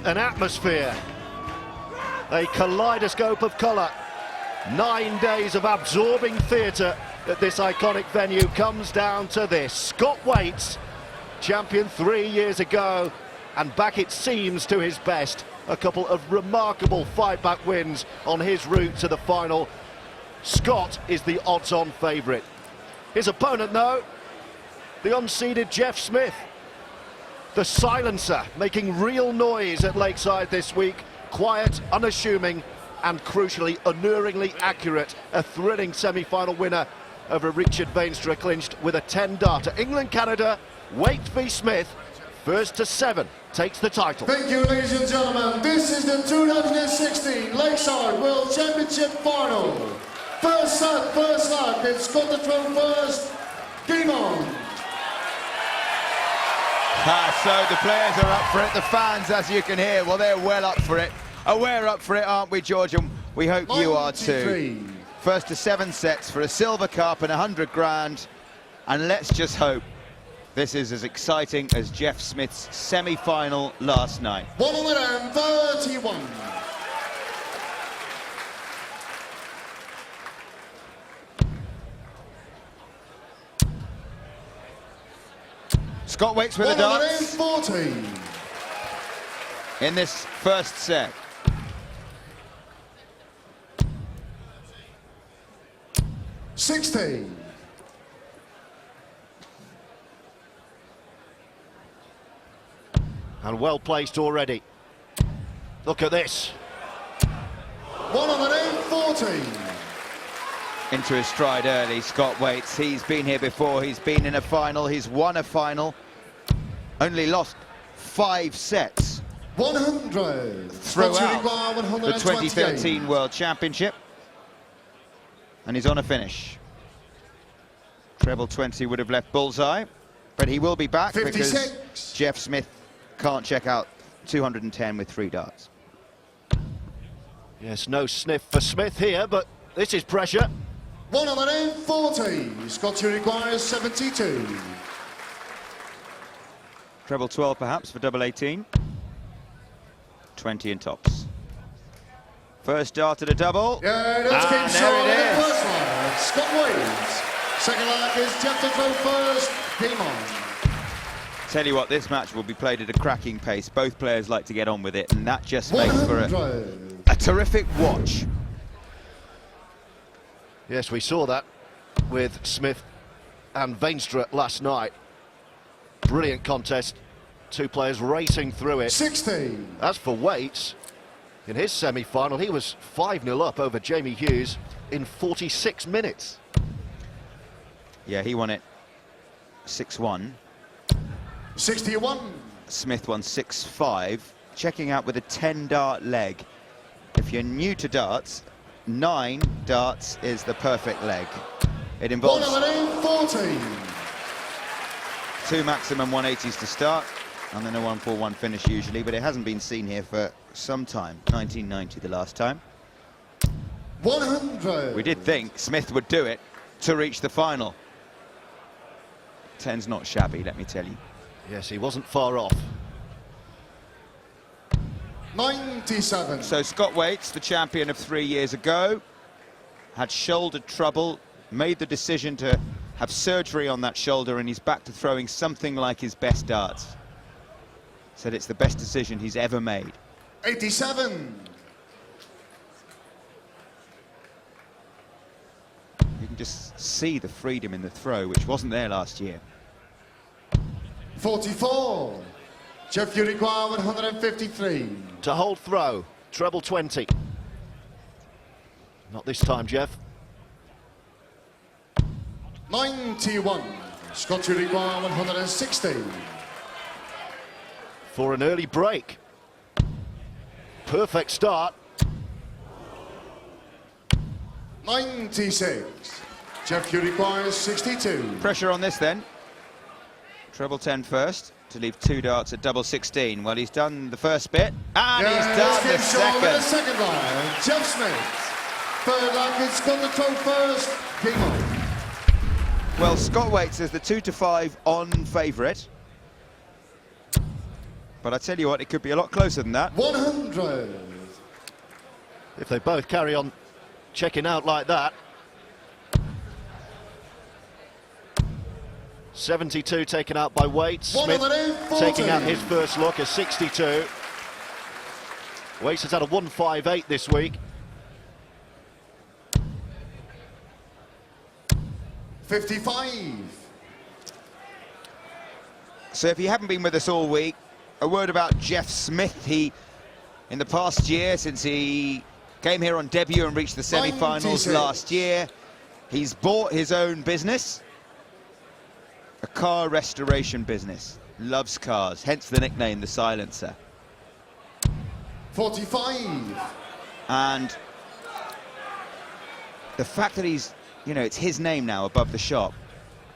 an atmosphere, a kaleidoscope of colour. 9 days of absorbing theatre at this iconic venue comes down to this. Scott-Waites, champion 3 years ago, and back it seems to his best. A couple of remarkable fight-back wins on his route to the final. Scott is the odds-on favourite. His opponent, though, the unseeded Jeff Smith. The silencer, making real noise at Lakeside this week. Quiet, unassuming, and crucially, alluringly accurate. A thrilling semi-final winner over Richard Veenstra, clinched with a 10-darter. England-Canada, Waites v Smith, first to 7, takes the title. Thank you, ladies and gentlemen. This is the 2016 Lakeside World Championship Final. First set, first lap. It's got the throw first. Game on. So the players are up for it. The fans, as you can hear, well, they're well up for it. We're up for it, aren't we, George? And we hope you are too. First to 7 sets for a silver cup and 100 grand. And let's just hope this is as exciting as Jeff Smith's semi-final last night. 131. Scott-Waites with the darts 140. in this first set. $60. And well placed already. Look at this. 140. Into his stride early, Scott-Waites. He's been here before, he's been in a final, he's won a final. Only lost 5 sets 100. throughout the 2013 World Championship. And he's on a finish. Treble 20 would have left bullseye, but he will be back 56. Because Jeff Smith can't check out 210 with 3 darts. Yes, no sniff for Smith here, but this is pressure. 140. Scott requires 72. Treble 12 perhaps for double 18. 20 in tops. First dart at a double. Yeah, that's game there it is. First line, Scott-Waites. Second line is Jeff to throw first. Game on. Tell you what, this match will be played at a cracking pace. Both players like to get on with it, and that just makes for a terrific watch. Yes, we saw that with Smith and Veenstra last night. Brilliant contest. 2 players racing through it. 60. As for Waites, in his semi-final, he was 5-0 up over Jamie Hughes in 46 minutes. Yeah, he won it 6-1. 61. Smith won 6-5. Checking out with a 10-dart leg. If you're new to darts, 9 darts is the perfect leg. It involves 140. 2 maximum 180s to start, and then a 141 finish usually, but it hasn't been seen here for some time. 1990 the last time. 100. We did think Smith would do it to reach the final. 10's not shabby, let me tell you. Yes, he wasn't far off. 97. So Scott-Waites, the champion of 3 years ago, had shoulder trouble, made the decision to have surgery on that shoulder, and he's back to throwing something like his best darts. Said it's the best decision he's ever made. 87. You can just see the freedom in the throw, which wasn't there last year. 44. Jeff, you require 153. To hold throw, treble 20. Not this time, Jeff. 91. Scott, you require 160. For an early break. Perfect start. 96. Jeff, you require 62. Pressure on this then. Treble 10 first to leave 2 darts at double 16. Well, he's done the first bit, and he's done the second. Second line, Jeff Smith. Third line, it's got the throw first. Game on. Well, Scott-Waites is the 2-5 on favourite. But I tell you what, it could be a lot closer than that. 100. If they both carry on checking out like that. 72 taken out by Waites. Smith taking out his first look, a 62. Waites has had a 158 this week. 55. So if you haven't been with us all week, a word about Jeff Smith. He, in the past year, since he came here on debut and reached the semi-finals last year, he's bought his own business, a car restoration business. Loves cars, hence the nickname, the Silencer. 45. And the fact that he's, you know, it's his name now above the shop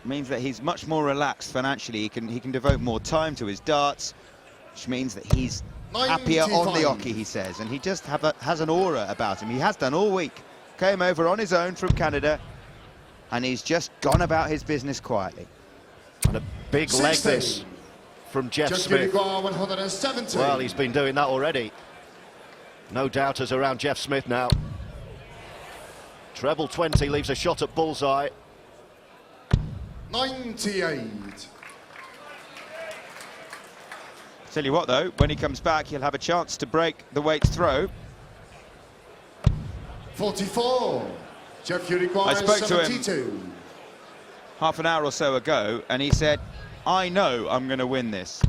means that he's much more relaxed financially. He can devote more time to his darts, which means that he's happier on the oche, he says, and he just has an aura about him. He has done all week. Came over on his own from Canada, and he's just gone about his business quietly. And a big leg this from Jeff Smith. 170. Well, he's been doing that already. No doubters around Jeff Smith now. Treble 20 leaves a shot at bullseye. 98. Tell you what, though, when he comes back, he'll have a chance to break the Waites throw. 44. Jeff, you require I spoke 72. to him half an hour or so ago, and he said, I know I'm going to win this.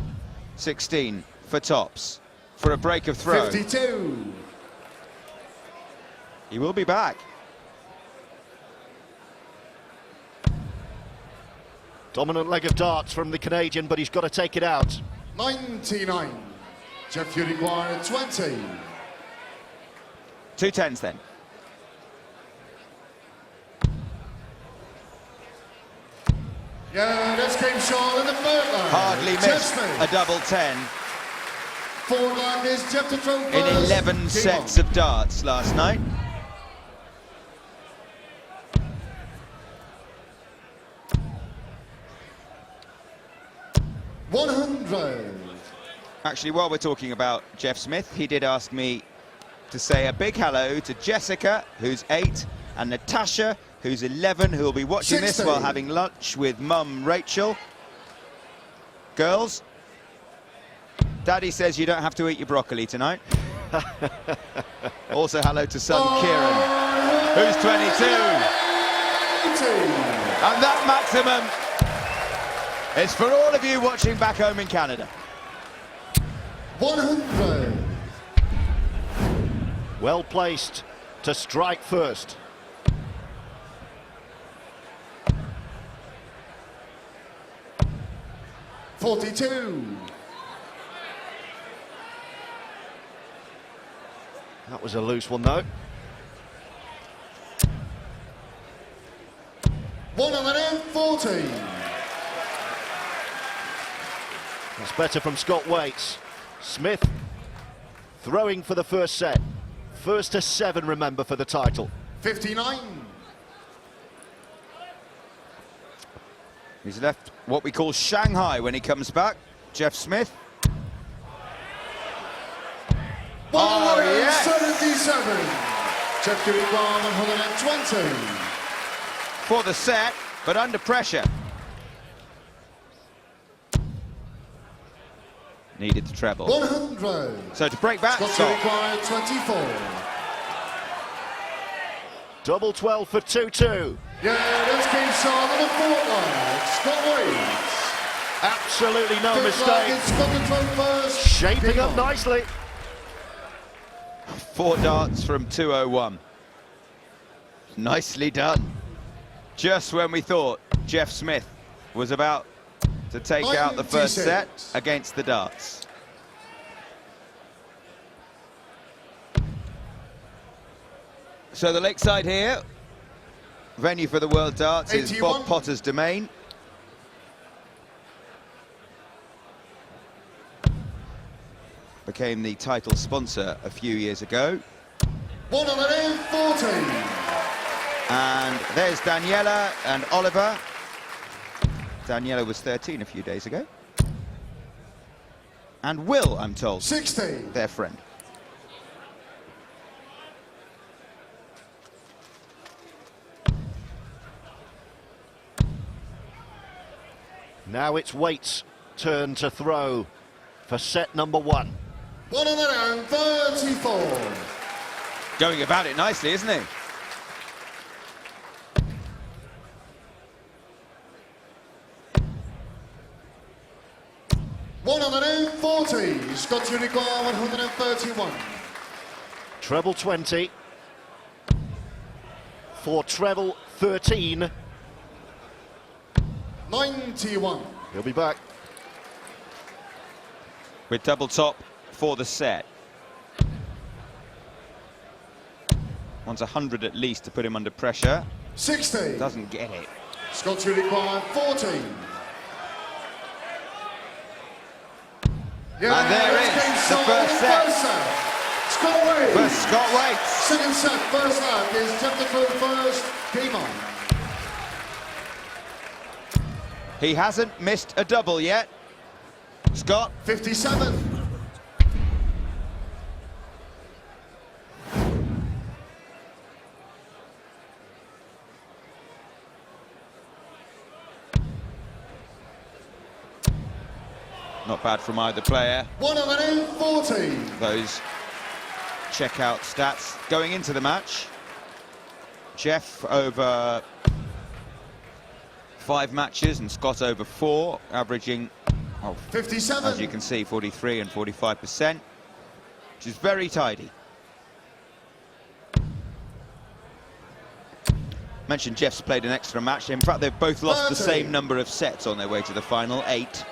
16 for tops, for a break of throw. 52. He will be back. Dominant leg of darts from the Canadian, but he's got to take it out. 99. Jeff, you require 20. 2 10s then. Yeah, this came short in the third line. Hardly missed a double 10 Forward line is Jeff to throw first. in 11 sets of darts last night. Actually, while we're talking about Jeff Smith, he did ask me to say a big hello to Jessica, who's 8, and Natasha, who's 11, who will be watching 60. this while having lunch with mum Rachel. Girls, Daddy says you don't have to eat your broccoli tonight. Also hello to son Kieran, who's 22. And that maximum is for all of you watching back home in Canada. 100. Well placed to strike first. $42. That was a loose one, though. 140. That's better from Scott Waites. Smith throwing for the first set. First to 7, remember, for the title. 59. He's left what we call Shanghai when he comes back. Jeff Smith. Oh, yes! 177. Jeff Gilligan, 120. For the set, but under pressure. Needed to treble. 100. So to break back, Scott required 24. Double 12 for 2-2. Yeah, this came short on the fourth line. Scott Waites. Absolutely no Fifth line, mistake. Scott control first. Shaping up nicely. 4 darts from 201. Nicely done. Just when we thought Jeff Smith was about to take out the first set against the darts. So the lakeside here, venue for the World Darts, is 81. Bob Potter's domain. Became the title sponsor a few years ago. 140. And there's Daniela and Oliver. Daniela was 13 a few days ago. and Will, I'm told. 60. Their friend. Now it's Waites' turn to throw for set number 1. 134. Going about it nicely, isn't he? He's got to require 131. Treble 20 for treble 13. 91. He'll be back. With double top for the set. Wants 100 at least to put him under pressure. 60. Doesn't get it. He's got to require 14. Yeah, And there is the first set. Scott Waites. For Scott Waites. Second set, first lap is Champ.Final first. Game on. He hasn't missed a double yet. Scott. 57. Not bad from either player. 140. Those checkout stats going into the match. Jeff over 5 matches and Scott over 4, averaging, 57. as you can see, 43 and 45%, which is very tidy. Mentioned Jeff's played an extra match. In fact, they've both lost the same number of sets on their way to the final, 8.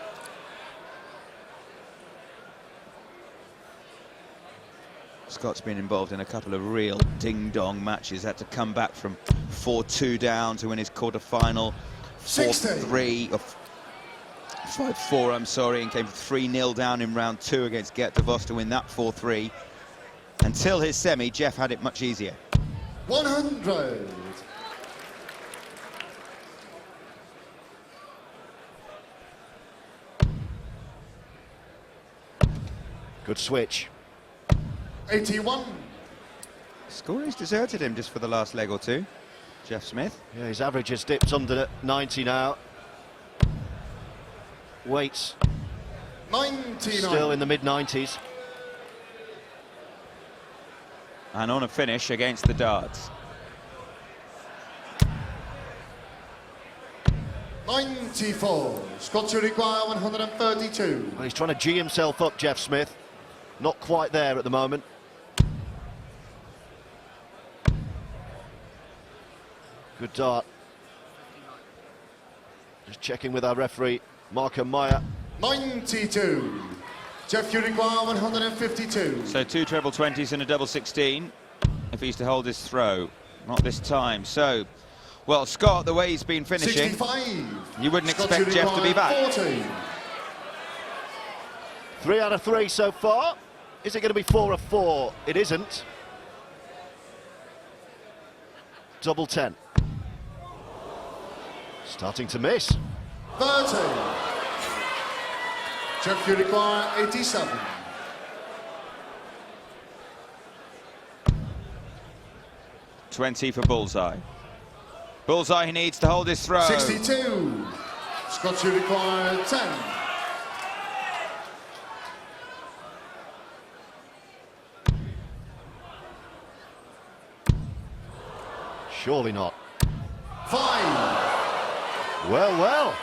Scott's been involved in a couple of real ding-dong matches. Had to come back from 4-2 down to win his quarter-final. 4-3, or 5-4, I'm sorry, and came 3-0 down in round 2 against Gert de Vos to win that 4-3. Until his semi, Jeff had it much easier. 100. Good switch. 81. Scoring's deserted him just for the last leg or two. Jeff Smith. Yeah, his average has dipped under 90 now. Waites 99. still in the mid-90s. And on a finish against the darts. 94. Scott to require 132. Well, he's trying to G himself up, Jeff Smith. Not quite there at the moment. Good dart. Just checking with our referee, Marco Meyer. 92. Jeff, you require 152. So 2 treble 20s and a double 16 if he's to hold his throw. Not this time. So, well, Scott, the way he's been finishing, 65. you wouldn't Scott, expect you Jeff to be back. 40. 3 out of 3 so far. Is it going to be 4 of 4? It isn't. Double 10. Starting to miss. 30. Jeff, you require 87. $20 for Bullseye. Bullseye, he needs to hold his throw. 62. Scott, you require 10. Surely not. 5. Well, well.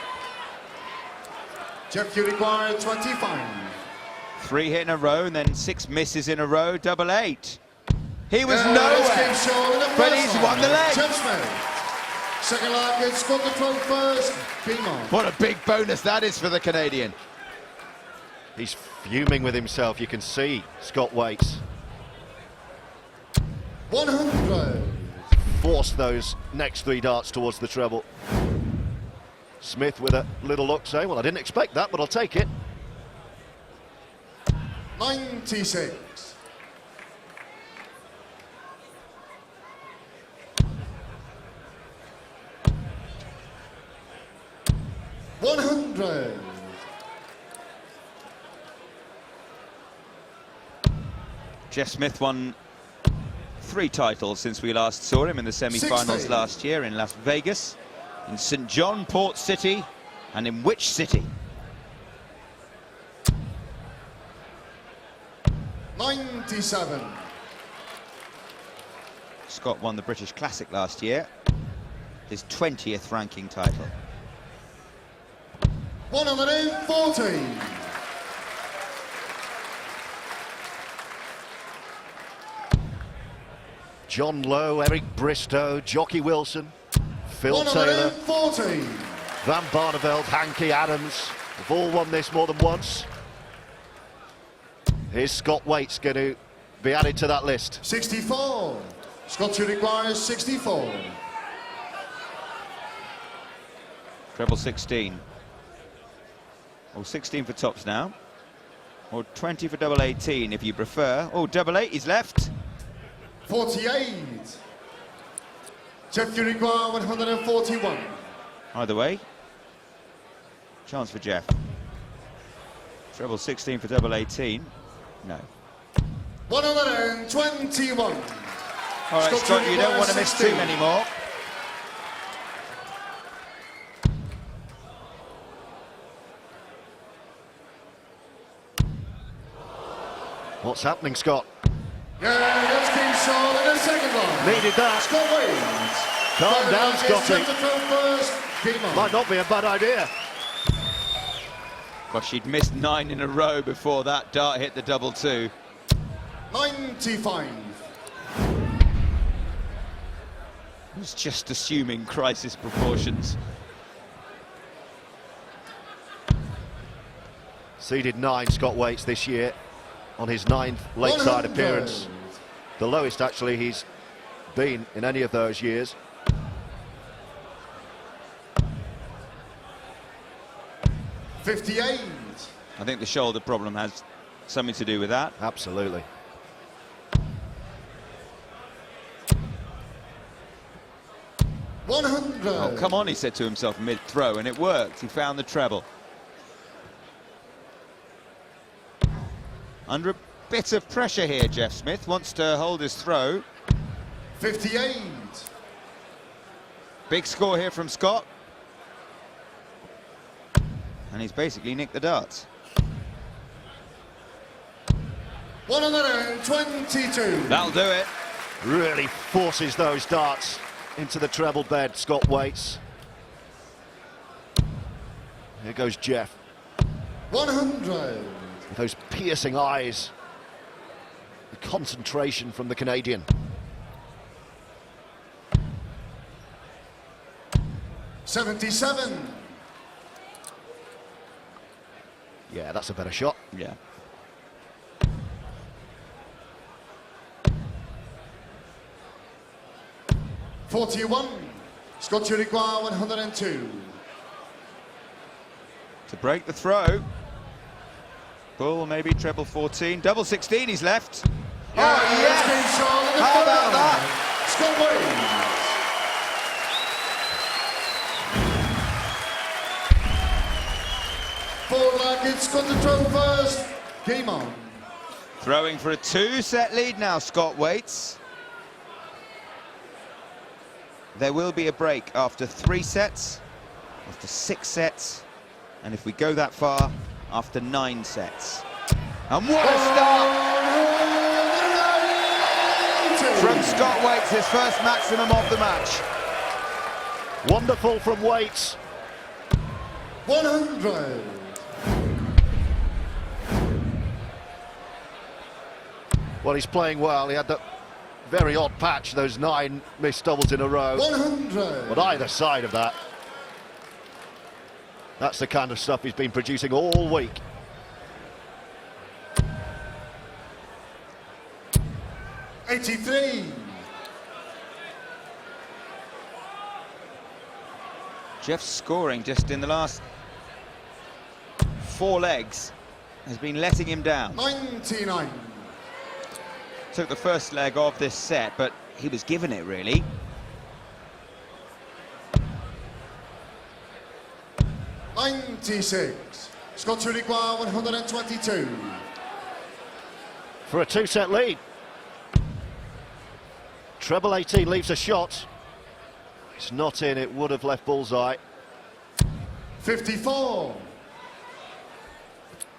Jeff, you require 25. 3 hit in a row and then 6 misses in a row, double 8. He was This nowhere, game show in the but first he's line. won the leg. Jeff Smith. Second leg, it's Scott the throw first. Game on. What a big bonus that is for the Canadian. He's fuming with himself, you can see, Scott Waites. 100. Force those next 3 darts towards the treble. Smith with a little look saying, well, I didn't expect that, but I'll take it. 96. 100. Jeff Smith won 3 titles since we last saw him in the semi-finals last year in Las Vegas, in St. John, Port City, and in which city? 97. Scott won the British Classic last year, his 20th ranking title. 140. John Lowe, Eric Bristow, Jockey Wilson, Phil Taylor, 140. Van Barneveld, Hankey, Adams have all won this more than once. Here's Scott Waites going to be added to that list. 64. Scott requires 64. Treble 16. Or 16 for tops now. Or 20 for double 18 if you prefer. Oh, double 8 is left. 48. Jeff require 141. Either way, chance for Jeff. Treble 16 for double 18. No. 121. All right, Scott, you don't want to miss 16. too many more. What's happening, Scott? Yeah, that's King Saul in the second one. Needed that. Scott Waites. Calm down, Scotty. Attempt to throw first. Game on. Might not be a bad idea. Gosh, she'd missed 9 in a row before that dart hit the double 2. 95. It was just assuming crisis proportions. Seeded 9, Scott Waites this year on his 9th lakeside 100. appearance. The lowest, actually, he's been in any of those years. 58. I think the shoulder problem has something to do with that. Absolutely. Oh, come on, he said to himself mid-throw, and it worked. He found the treble. Under a bit of pressure here, Jeff Smith wants to hold his throw. 58. Big score here from Scott. And he's basically nicked the darts. 122. That'll do it. Really forces those darts into the treble bed, Scott Waites. Here goes Jeff. 100. With those piercing eyes. The concentration from the Canadian. 77. Yeah, that's a better shot. Yeah. $41. Scott require 102. To break the throw. Bull, maybe treble 14. Double 16, he's left. Yeah, Oh, yes! How about that? Scott Waites. Four rackets, got the throw first. Game on. Throwing for a 2-set lead now, Scott Waites. There will be a break after 3 sets, after 6 sets, and if we go that far, after 9 sets. And what a start from Scott Waites, his first maximum of the match. Wonderful from Waites. 100. Well, he's playing well. He had that very odd patch, those 9 missed doubles in a row. 100. But either side of that, that's the kind of stuff he's been producing all week. $83. Jeff's scoring just in the last 4 legs has been letting him down. 99. Took the first leg of this set, but he was given it, really. $96. Scott require 122. for a 2-set lead. Treble 18 leaves a shot. It's not in, it would have left bullseye. 54.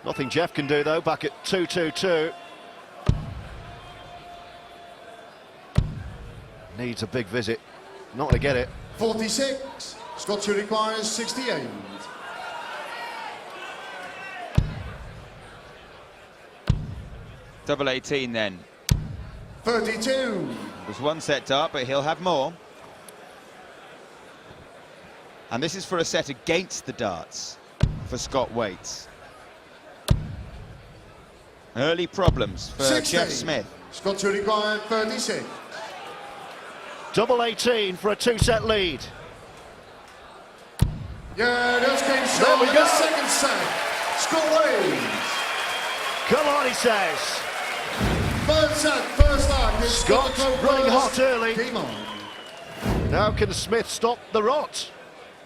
Nothing Jeff can do though, back at 2-2-2. Needs a big visit, not to get it. 46. Scotch requires 68. Double 18 then. 32. It was one set dart, but he'll have more. And this is for a set against the darts for Scott-Waites. Early problems for 60. Jeff Smith. Scotch required 36. Double 18 for a 2-set lead. Yeah, that's game There shot we in go. the second set. Scott-Waites. Come on, he says. Third set, first line. It's Scott Scott running first. hot early. Game on. Now can Smith stop the rot?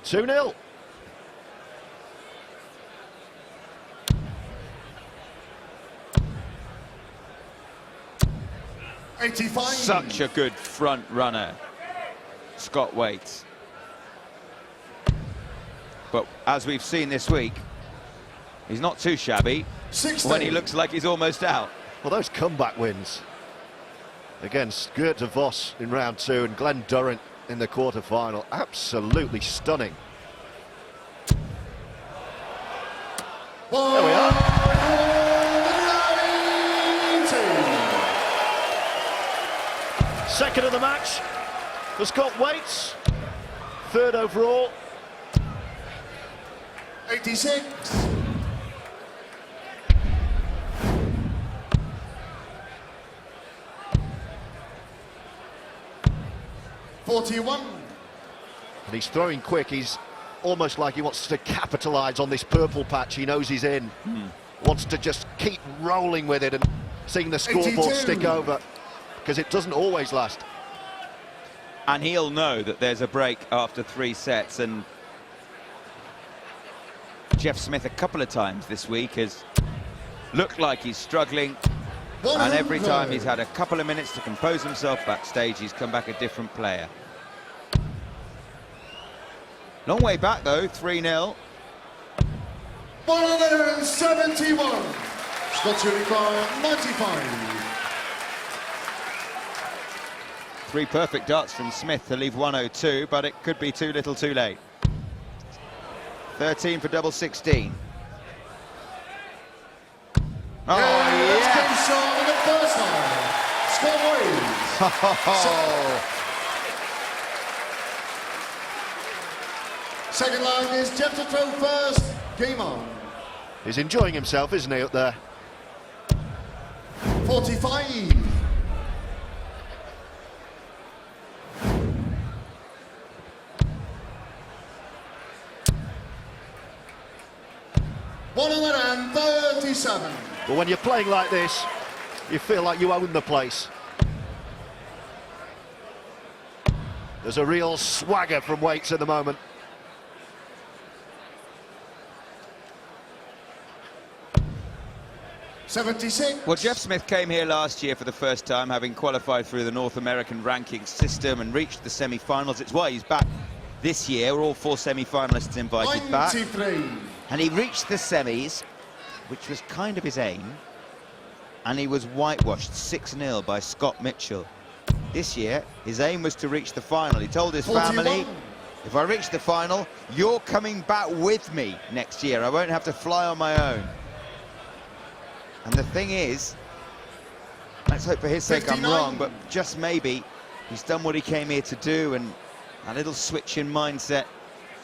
2-0. Such a good front runner, Scott-Waites. But as we've seen this week, he's not too shabby 60. when he looks like he's almost out. Well, those comeback wins against Gert de Vos in round 2 and Glenn Durrant in the quarter-final. Absolutely stunning. There we are. Second of the match for Scott-Waites. Third overall. 86. $41. And he's throwing quick. He's almost like he wants to capitalise on this purple patch he knows he's in. Wants to just keep rolling with it and seeing the scoreboard 82. stick over, because it doesn't always last. And he'll know that there's a break after 3 sets, and Jeff Smith a couple of times this week has looked like he's struggling, and every time he's had a couple of minutes to compose himself backstage, he's come back a different player. Long way back though, 3-0. 171. Scotch require 95. 3 perfect darts from Smith to leave 102, but it could be too little too late. 13 for double 16. Oh, Let's yeah! get shot in the first line. Scott-Waites. Second line is Jeff to throw first. Game on. He's enjoying himself, isn't he, up there? 45. $137. But when you're playing like this, you feel like you own the place. There's a real swagger from Waites at the moment. $76. Well, Jeff Smith came here last year for the first time, having qualified through the North American ranking system and reached the semi-finals. It's why he's back this year. All 4 semi-finalists invited back. 93. And he reached the semis, which was kind of his aim, and he was whitewashed 6-0 by Scott Mitchell. This year, his aim was to reach the final. He told his 41. family, if I reach the final, you're coming back with me next year. I won't have to fly on my own. And the thing is, let's hope for his sake 59. I'm wrong, but just maybe he's done what he came here to do, and a little switch in mindset,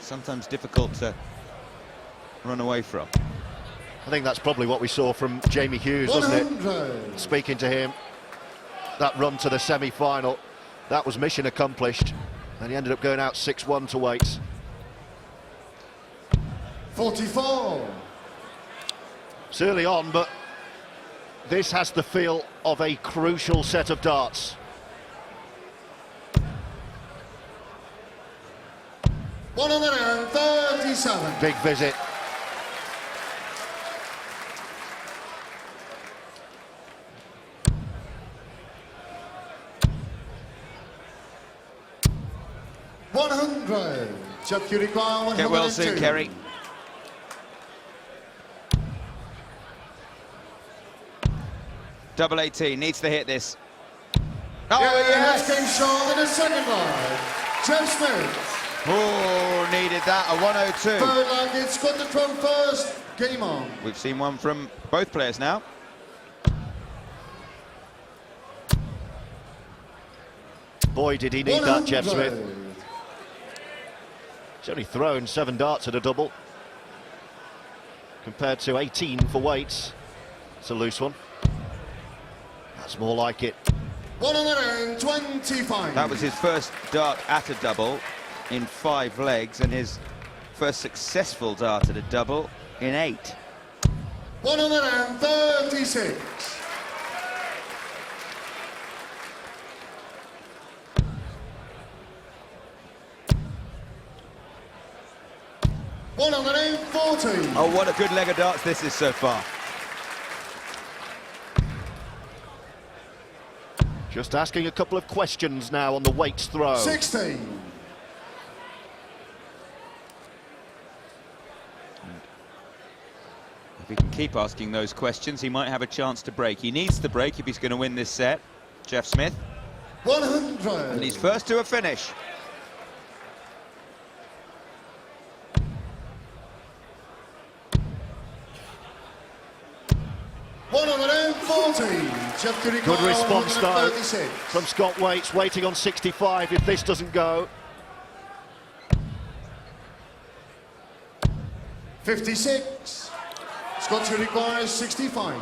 sometimes difficult to run away from. I think that's probably what we saw from Jamie Hughes, wasn't 100. it? Speaking to him, that run to the semi-final, that was mission accomplished, and he ended up going out 6-1 to Waites. 44. It's early on, but this has the feel of a crucial set of darts. $137. Big visit. 100. Jeff, you require 102. Get well soon, Kerry. Double 18, needs to hit this. Oh, yes! yes! Came short in the second line. Jeff Smith. Oh, needed that, a 102. Third line, it's got the throw first. Game on. We've seen one from both players now. Boy, did he need that, Jeff Smith. He's only thrown 7 darts at a double, compared to 18 for Waites. It's a loose one. That's more like it. 125. That was his first dart at a double in 5 legs, and his first successful dart at a double in 8. 136. Oh, what a good leg of darts this is so far. Just asking a couple of questions now on the Waites throw. 16. If he can keep asking those questions, he might have a chance to break. He needs to break if he's going to win this set. Jeff Smith. 100. And he's first to a finish. Good response though from Scott Waites, waiting on 65 if this doesn't go. 56. Scott requires 65.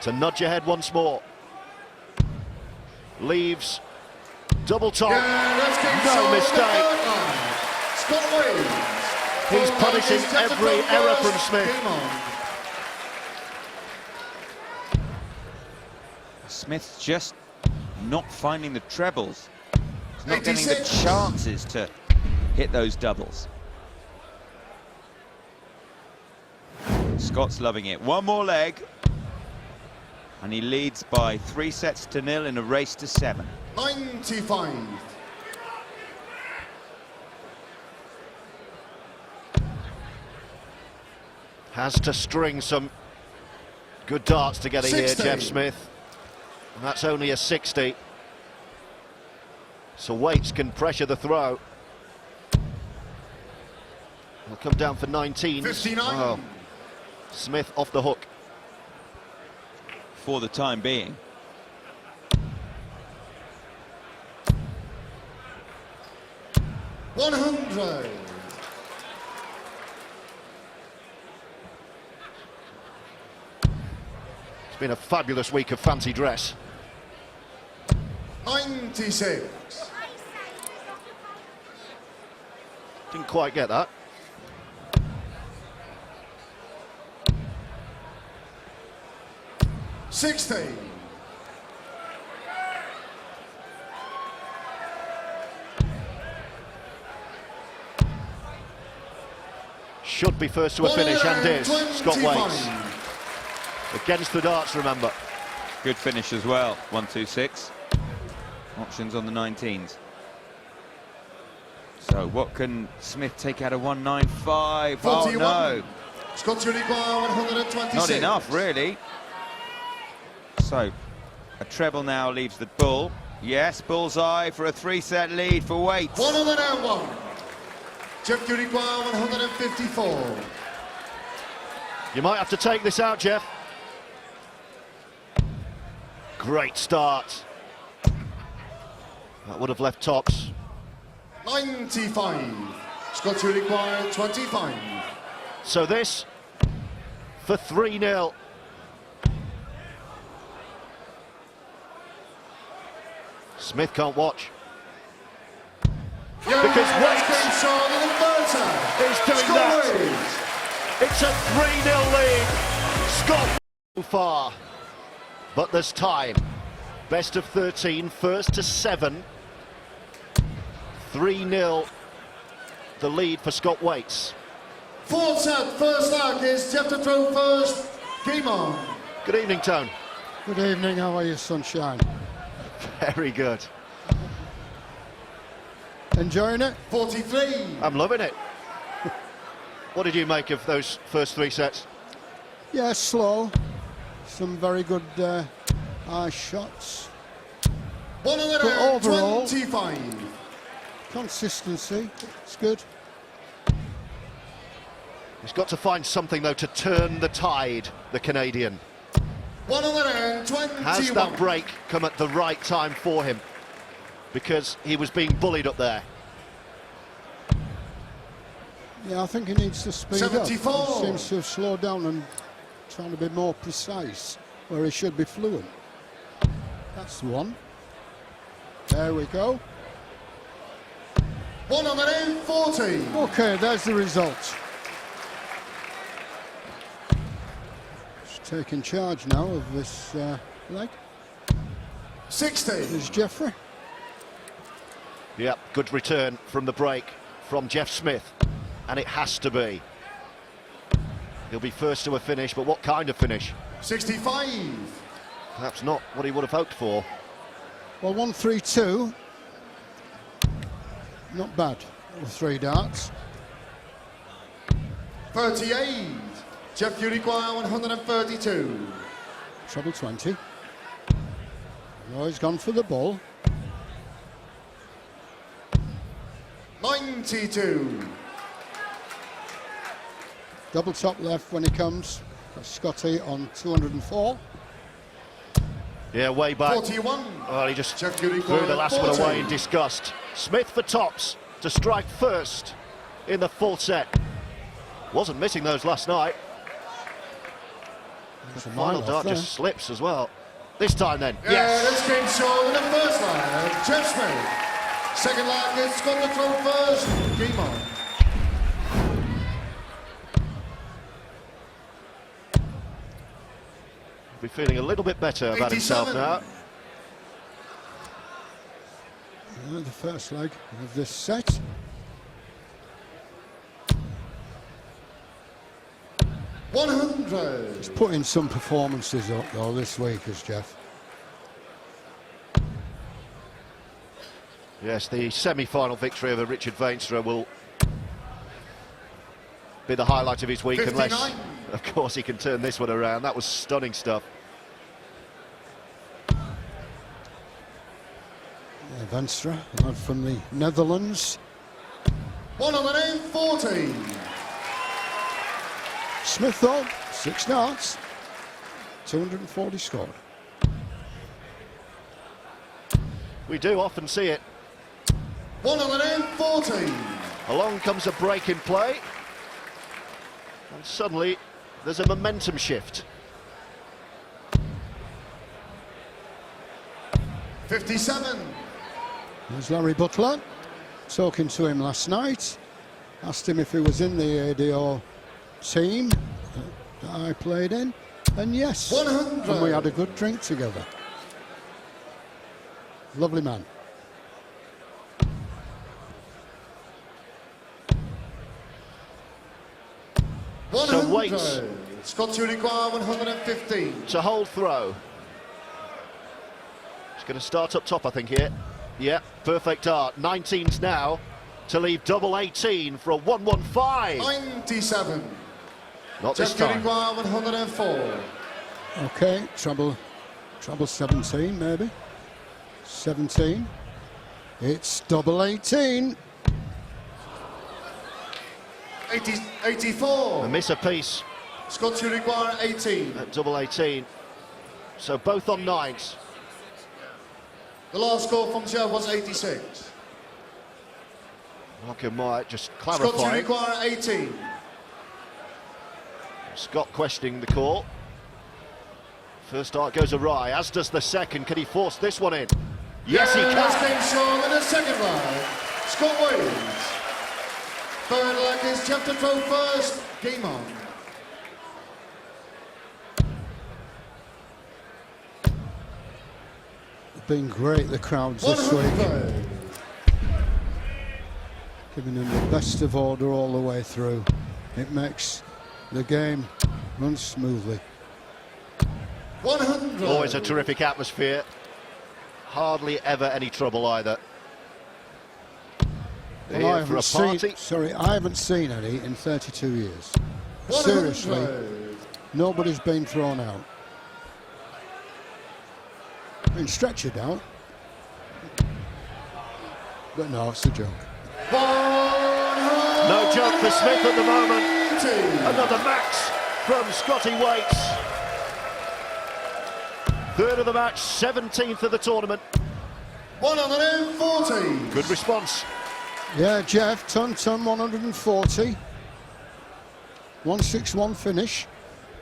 To nudge ahead once more. Leaves double top. No mistake. Scott Waites. He's punishing every error from Smith. Smith's just not finding the trebles. He's not getting the chances to hit those doubles. Scott's loving it. One more leg. And he leads by 3-0 in a race to 7. 95. Has to string some good darts together 60. here, Jeff Smith. And that's only a 60. So Waites can pressure the throw. He'll come down for 19. 59. Oh. Smith off the hook. For the time being. $100. It's been a fabulous week of fancy dress. 96. Didn't quite get that. $60. Should be first to a finish, and is Scott Waites. Against the darts, remember. Good finish as well. 126. Options on the 19s. So what can Smith take out of 195? 41. Oh no. Scott require 126. Not enough, really. So a treble now leaves the bull. Yes, bullseye for a 3-set lead for Waites. 101. Jeff, you require 154. You might have to take this out, Jeff. Great start. That would have left tops. 95. Scott, you require 25. So this for 3-0. Smith can't watch. Yeah, because Waites is doing that. It's a 3-0 lead. Scott so far. But there's time. Best of 13, first to 7. 3-0, the lead for Scott Waites. Fourth set, first leg is Jeff to throw first. Game on. Good evening, Tone. Good evening, how are you, sunshine? Very good. Enjoying it? 43. I'm loving it. What did you make of those first 3 sets? Yeah, slow. Some very good eye shots. But overall, 125. consistency, it's good. He's got to find something, though, to turn the tide, the Canadian. 121. Has that break come at the right time for him? Because he was being bullied up there. Yeah, I think he needs to speed 74. up. He seems to have slowed down and trying to be more precise where he should be fluent. That's the one. There we go. 140. Okay, there's the result. Just taking charge now of this leg 60. is Jeffrey. Yep, good return from the break from Jeff Smith. And it has to be. He'll be first to a finish, but what kind of finish? 65. Perhaps not what he would have hoped for. Well, 132. Not bad with 3 darts. 38. Jeff, you require 132. Treble 20. Oh, he's gone for the ball. 92. Double top left when he comes. That's Scotty on 204. Yeah, way back. 41. Well, he just Jeff, threw you require the last one 40. away in disgust. Smith for tops to strike first in the full set. Wasn't missing those last night. That's The a mile final off dart there. just slips as well. This time then, Yeah, yes. this game show in the first line. Jeff Smith. Second line, it's got to throw first. Game on. Be feeling a little bit better about himself 87. now. The first leg of this set. He's put in some performances up though this week, as Jeff. Yes, the semi-final victory over Richard Veenstra will be the highlight of his week, 59. unless, of course, he can turn this one around. That was stunning stuff. Yeah, Veenstra, lad from the Netherlands. 140. Smith though, 6 darts, 240 scored. We do often see it. 140. Along comes a break in play, and suddenly there's a momentum shift. 57. There's Larry Butler, talking to him last night. Asked him if he was in the ADO team that I played in, and yes, 100. and we had a good drink together. Lovely man. So Waites. Scott, you require 115. To hold throw. He's going to start up top, I think, here. Yeah, perfect dart. 19s now to leave double 18 for a 115. 97. Not this Jeff, you time. require 104. Okay, treble 17 maybe. 17. It's double 18. 84. A miss a piece Scott, you require 18. at double 18. So both on 9s. The last score from Jeff was 86. Marco might just Scott, you clarify. require 18. Scott questioning the call. First dart goes awry, as does the second. Can he force this one in? Yes, he Last can. game show in the second line. Scott Waites. Third leg is Jeff to throw first. Game on. Been great, the crowds this week. 100. Giving them the best of order all the way through. It makes the game run smoothly. 100. Always a terrific atmosphere. Hardly ever any trouble either. Well, here for a party. I haven't seen any in 32 years. Seriously, nobody's been thrown out. Been stretchered out. But no, it's a joke. No joke for Smith at the moment. Another max from Scotty Waites. Third of the match, 17th of the tournament. 140. Good response. Yeah, Jeff, ton 140. 161 finish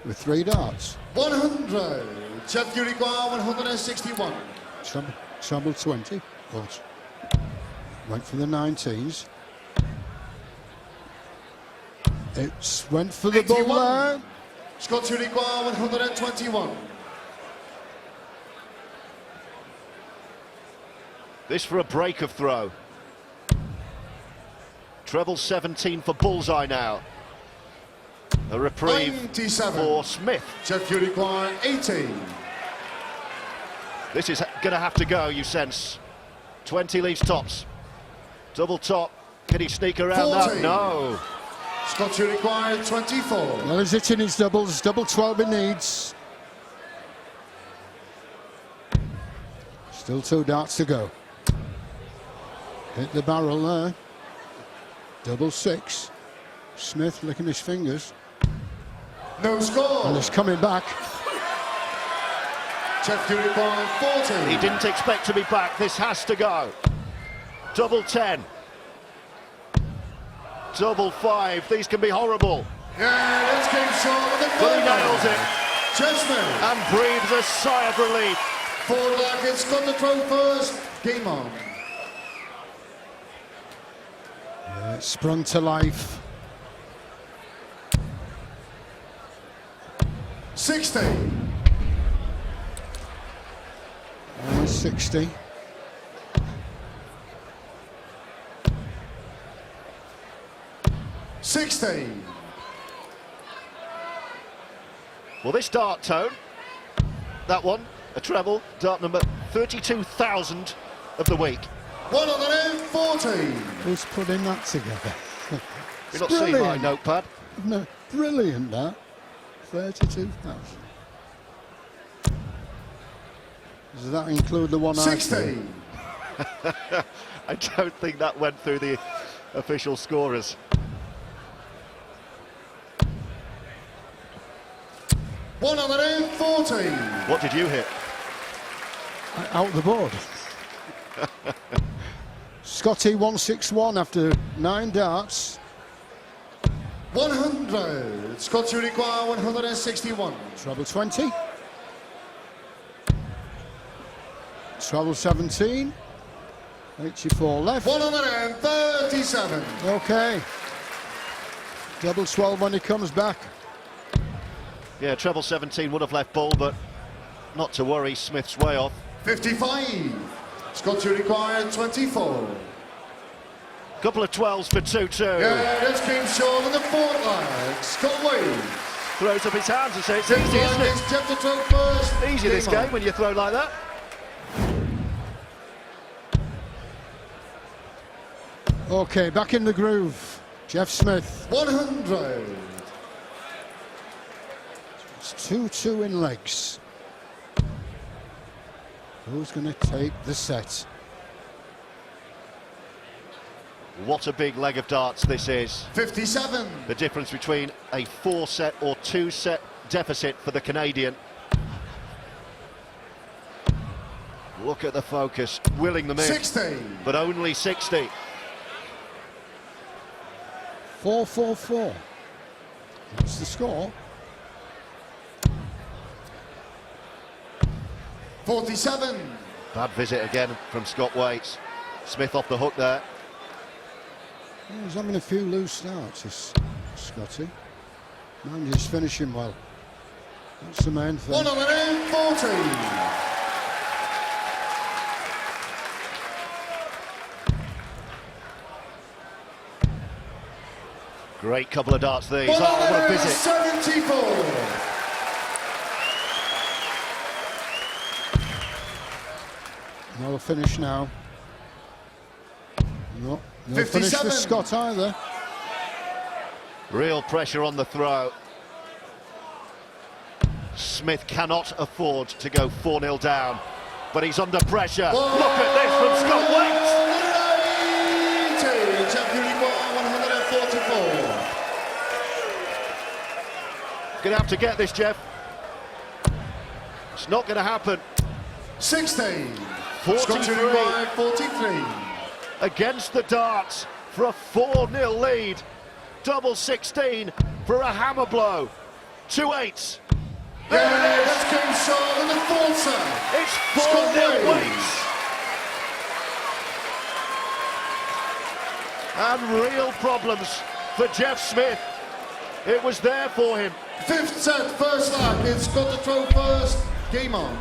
with 3 darts. 100. Jeff, you require 161. Treble 20, of course. Went for the 19s. It went for the ball there. Scott, you require 121. This for a break of throw. Treble 17 for bullseye now. A reprieve 97. for Smith. Jeff, you require 18. This is going to have to go, you sense. 20 leaves tops. Double top. Can he sneak around 40. that? No. Scott, you require 24. Well, he's hitting his doubles. Double 12 he needs. Still 2 darts to go. Hit the barrel there. Double 6. Smith licking his fingers. No score. And he's coming back. Jeff, you require 40. He didn't expect to be back. This has to go. Double 10. Double 5. These can be horrible. Yeah, let's keep short of the But he nails it Jeff Smith. and breathes a sigh of relief. Forward leg, it's got the throw first. Game on. Yeah, it sprung to life. 60. Almost 60. Well, this dart tone, that one, a treble, dart number 32,000 of the week. 140. Who's putting that together? You're not seeing my notepad. No, brilliant that. 32,000. Does that include the one 60. I don't think that went through the official scorers. 140. What did you hit? Out the board. Scotty 161 after 9 darts. 100. Scott, you require 161. Treble 20. Treble 17. 84 left. 137. Okay. Double 12 when he comes back. Yeah, treble 17 would have left ball, but not to worry, Smith's way off. 55. Scott, you require 24. Couple of 12s for 2-2. Yeah, this came short on the 4th leg. Scott Wade. Throws up his hands and says it's easy, isn't it? Jeff to throw first. Easy this game when you throw like that. Okay, back in the groove. Jeff Smith. 100. It's 2-2 in legs. Who's going to take the set? What a big leg of darts this is. 57. The difference between a 4-set or 2-set deficit for the Canadian. Look at the focus, willing them in. 60. But only 60. 4-4-4. That's the score. 47. Bad visit again from Scott Waites. Smith off the hook there. Yeah, he's having a few loose starts, this Scotty. Man, he's finishing well. That's the main thing. 140. Great couple of darts these. Oh, what a visit. 74. Another finish now. No, No finish for 57. Scott either. Real pressure on the throw. Smith cannot afford to go 4-0 down, but he's under pressure. Whoa. Look at this from Scott Waites. 180, Champ.Final-Waites 144. Gonna have to get this, Jeff. It's not gonna happen. 60. 43. Scott 43. Against the darts for a 4-0 lead. Double 16 for a hammer blow. 2-8. There it is. Let's game shot in the fourth set. It's Scott 4-0 Waites. Waites. And real problems for Jeff Smith. It was there for him. Fifth set, first lag. It's got to throw first. Game on.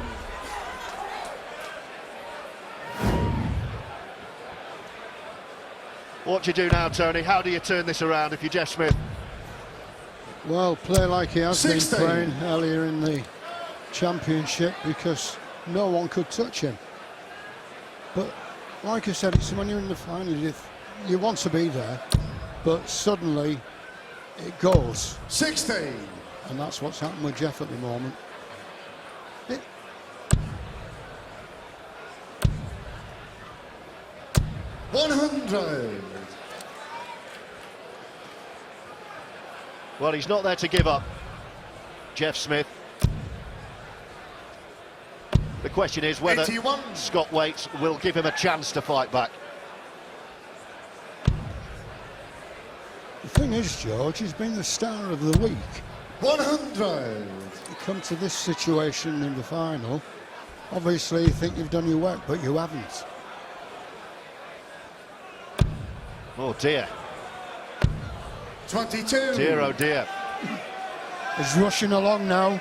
What do you do now, Tony? How do you turn this around if you're Jeff Smith? Well, play like he has 60. been playing earlier in the championship, because no one could touch him. But like I said, it's when you're in the final, you want to be there, but suddenly it goes. 60. And that's what's happened with Jeff at the moment. 100. Well, he's not there to give up, Jeff Smith. The question is whether 81. Scott Waites will give him a chance to fight back. The thing is, George, he's been the star of the week. 100. You come to this situation in the final, obviously you think you've done your work, but you haven't. Oh dear. 22. Dear, oh dear. He's rushing along now.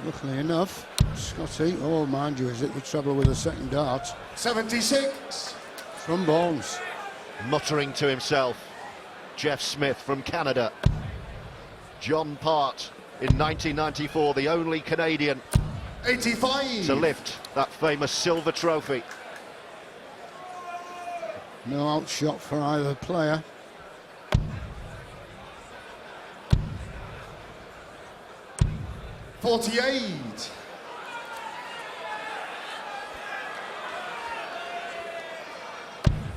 Luckily enough, Scotty, oh mind you, is it the trouble with the second dart? 76. From Bones. Muttering to himself, Jeff Smith from Canada. John Part in 1994, the only Canadian 85. to lift that famous silver trophy. No outshot for either player. .48.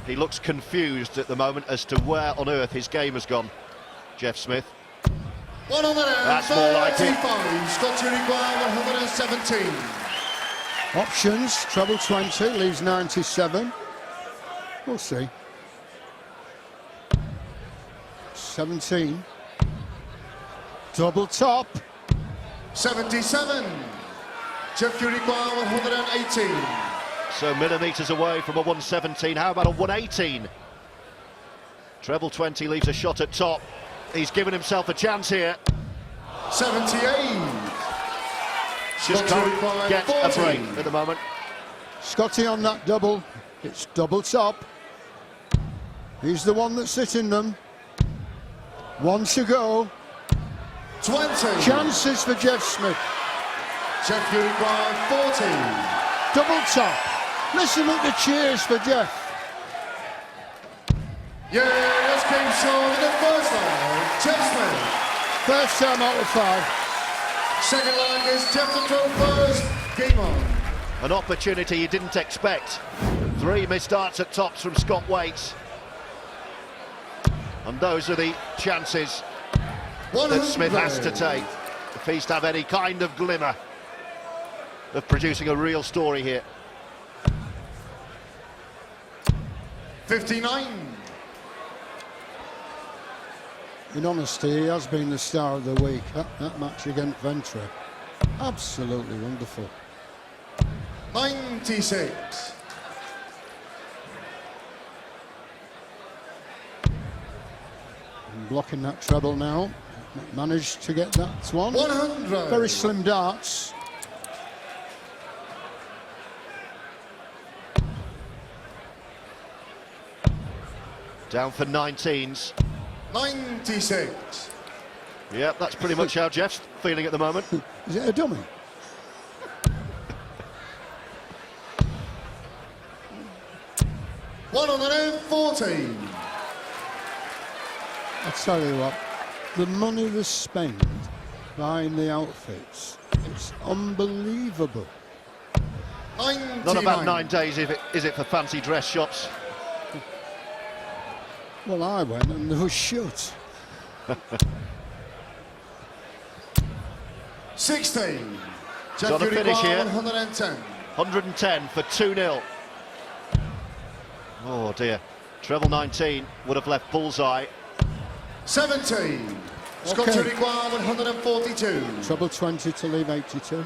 He looks confused at the moment as to where on earth his game has gone, Jeff Smith. 135. That's more like it. Scott require 117. Options, treble 20, leaves 97. We'll see. 17. Double top. 77. Jeff require 118. So millimetres away from a 117. How about a 118? Treble 20 leaves a shot at top. He's given himself a chance here. 78. Just can't get a break at the moment. Scotty on that double. It's double top. He's the one that's sitting them. One to go. 20. Chances for Jeff Smith. Jeff require 40. Double top. Listen at the cheers for Jeff. Yeah, that's game shown in the first line. Jeff Smith. First time out of 5. Second line is Jeff to throw first. Game on. An opportunity he didn't expect. 3 missed darts at tops from Scott Waites. And those are the chances that Smith has to take if he's to have any kind of glimmer of producing a real story here. 59. In honesty, he has been the star of the week. That match against Ventre, absolutely wonderful. 96. And blocking that treble now. Managed to get that one. 100. Very slim darts. Down for 19s. 96. Yep, that's pretty much how Jeff's feeling at the moment. Is it a dummy? 114. I tell you what, the money they spend buying the outfits, it's unbelievable. 99. Not about 9 days, is it for fancy dress shops? Well, I went and they were shut. 16. Got a finish here. 110. 110 for 2-0. Oh dear. Treble 19 would have left bullseye. 17. Scott Okay. Turigua 142. Treble 20 to leave 82.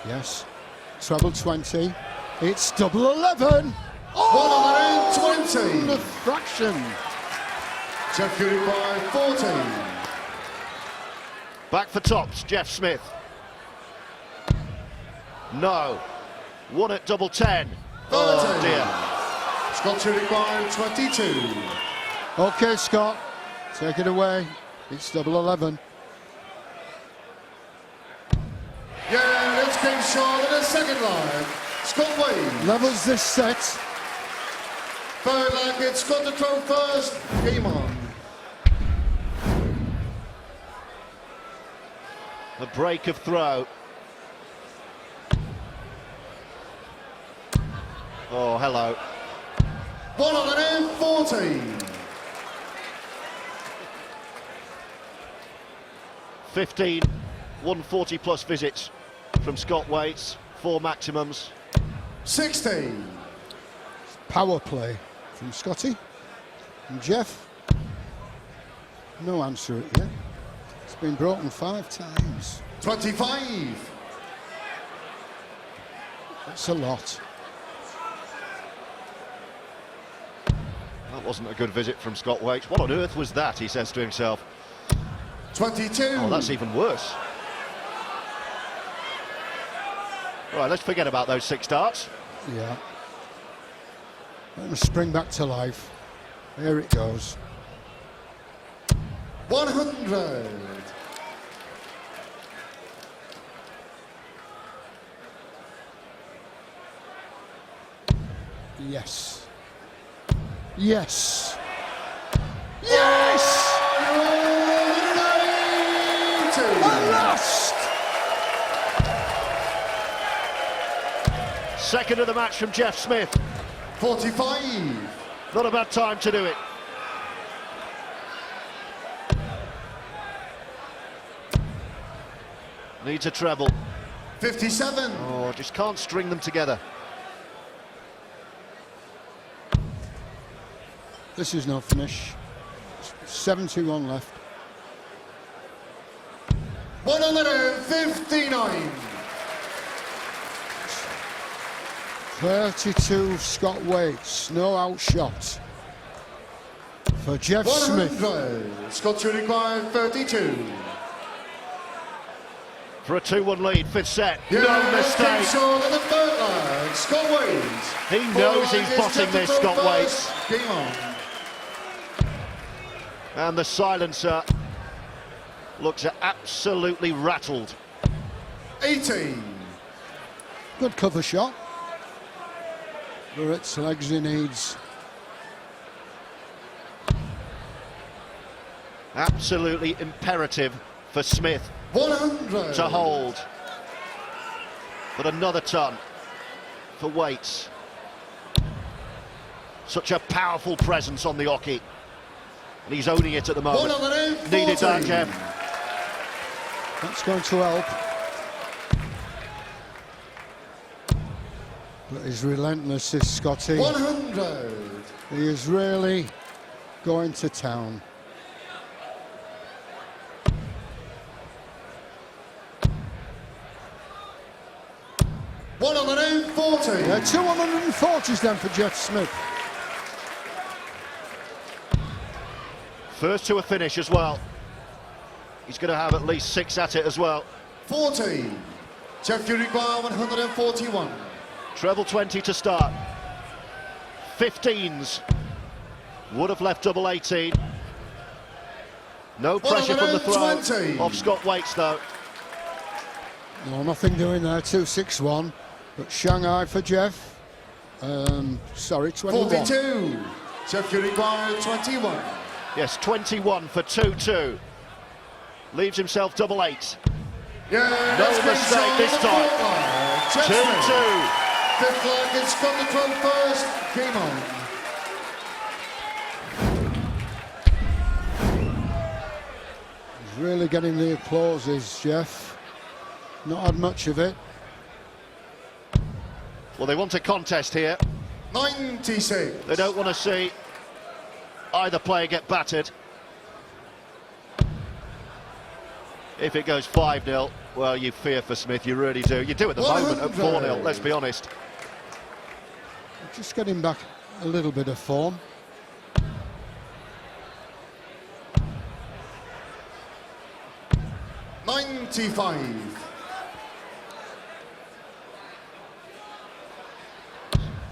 Yes. Treble 20. It's double 11. Oh! 120. The fraction. Jeff Uruguay 14. Back for tops, Jeff Smith. No. One at double 10. Oh 30. dear. Scott Uruguay 22. Okay, Scott. Take it away. It's double 11. Yeah, let's keep short in the second line. Scott Wade. Levels this set. Third leg, it's Scott to throw first. Game on. A break of throw. Oh, hello. 114. 15 140 plus visits from Scott Waites, 4 maximums. 16. Power play from Scotty. And Jeff. No answer it yet. It's been broken 5 times. 25. That's a lot. That wasn't a good visit from Scott Waites. What on earth was that, he says to himself. 22. Oh, that's even worse. Right, let's forget about those 6 darts. Yeah. Let them spring back to life. Here it goes. 100. Yes. Yes. Yes! At last! Second of the match from Jeff Smith. 45. Not a bad time to do it. Needs a treble. 57. Oh, just can't string them together. This is no finish. 71 left. 159. 32 Scott Waites. No outshot for Jeff Smith. 100. Scott Uruguay 32. For a 2-1 lead, 5th set. Yeah, No mistake. Short in the third leg. Scott Waites. He knows he's botting this, Scott Waites. Game on. And the silencer looks absolutely rattled. 18. Good cover shot. But it's legs he needs. Absolutely imperative for Smith 100. to hold. But another ton for Waites. Such a powerful presence on the hockey. And he's owning it at the moment. 140. Needed that, Jeff. That's going to help. But he's relentless, this Scotty. 100. He is really going to town. Yeah, 240s then for Jeff Smith. First to a finish as well. He's going to have at least 6 at it as well. 40. Jeff Uruguay 141. Treble 20 to start. 15s. Would have left double 18. No pressure from the throw 120. of Scott Waites though. No, nothing doing there. 261. But Shanghai for Jeff. Sorry, 21. 42. Jeff Uriquara, 21. Yes, 21 for 2-2. Leaves himself double 8. Yeah, No mistake this time. 2-2. Fifth leg, it's got the throw first. Game on. He's really getting the applauses, Jeff. Not had much of it. Well, they want a contest here. 96. They don't want to see either player get battered. If it goes 5-0, well, you fear for Smith, you really do. You do at the moment at 4-0, let's be honest. Just getting back a little bit of form. $95.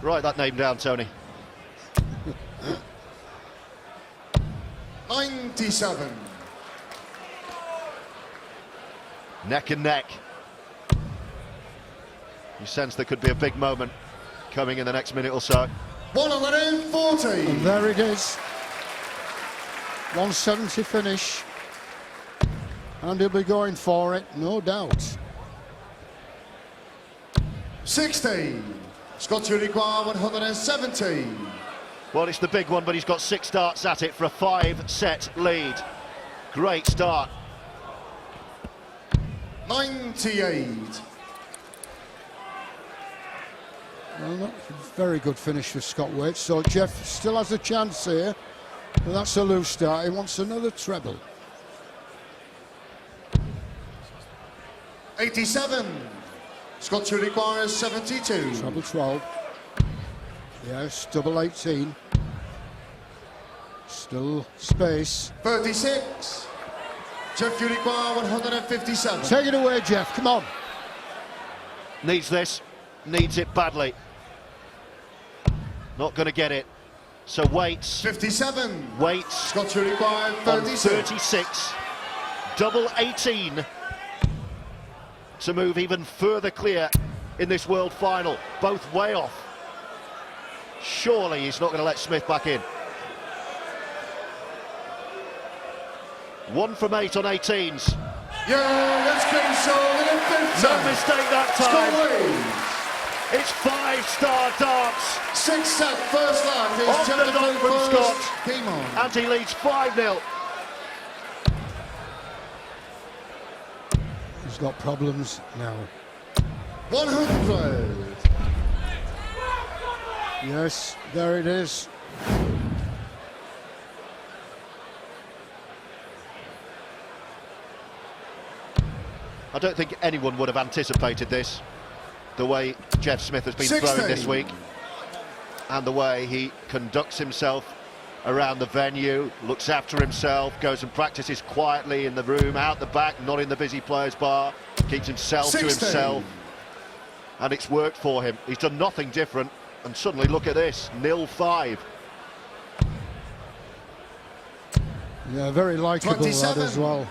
Write that name down, Tony. 97. Neck and neck. You sense there could be a big moment coming in the next minute or so. 140. And there it is. 170 finish. And he'll be going for it, no doubt. 60. Scott Uriquara, 170. Well, it's the big one, but he's got 6 darts at it for a 5-set lead. Great start. 98. Well, not a very good finish for Scott Waites. So Jeff still has a chance here. But that's a loose start. He wants another treble. 87. Scott Uriquara, 72. Treble 12. Yes, double 18. Still space. 36. Jeff Uriquara, 157. Take it away, Jeff. Come on. Needs this. Needs it badly. Not going to get it. So Waites. 57. Waites. Scott Uriquara, On 36. 36. Double 18. To move even further clear in this world final. Both way off. Surely he's not going to let Smith back in. 1 from 8 on 18s. Yeah, let's get him shown in a fifth. No mistake that Scott time. Waites. It's 5-star darts. 6 set, first lap. Off Here's the Champ dot from first. Scott. Game on. And he leads 5-0. He's got problems now. 100. Yes, there it is. I don't think anyone would have anticipated this, the way Jeff Smith has been 16. throwing this week, and the way he conducts himself around the venue, looks after himself, goes and practices quietly in the room, out the back, not in the busy players bar, keeps himself 16. to himself, and it's worked for him. He's done nothing different, and suddenly look at this, 0-5. Yeah, very likeable lad 27. as well.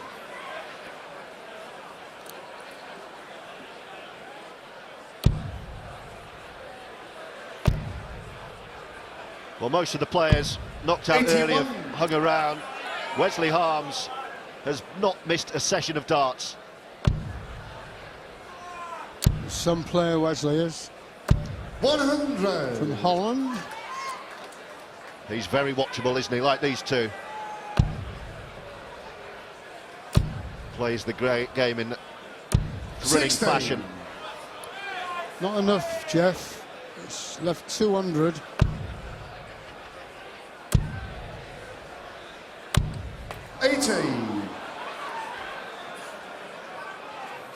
Well, most of the players knocked out 81. early have hung around. Wesley Harms has not missed a session of darts. Some player Wesley is. 100. From Holland. He's very watchable, isn't he, like these two. Plays the great game in thrilling 16. fashion. Not enough, Jeff. It's left 200. 80.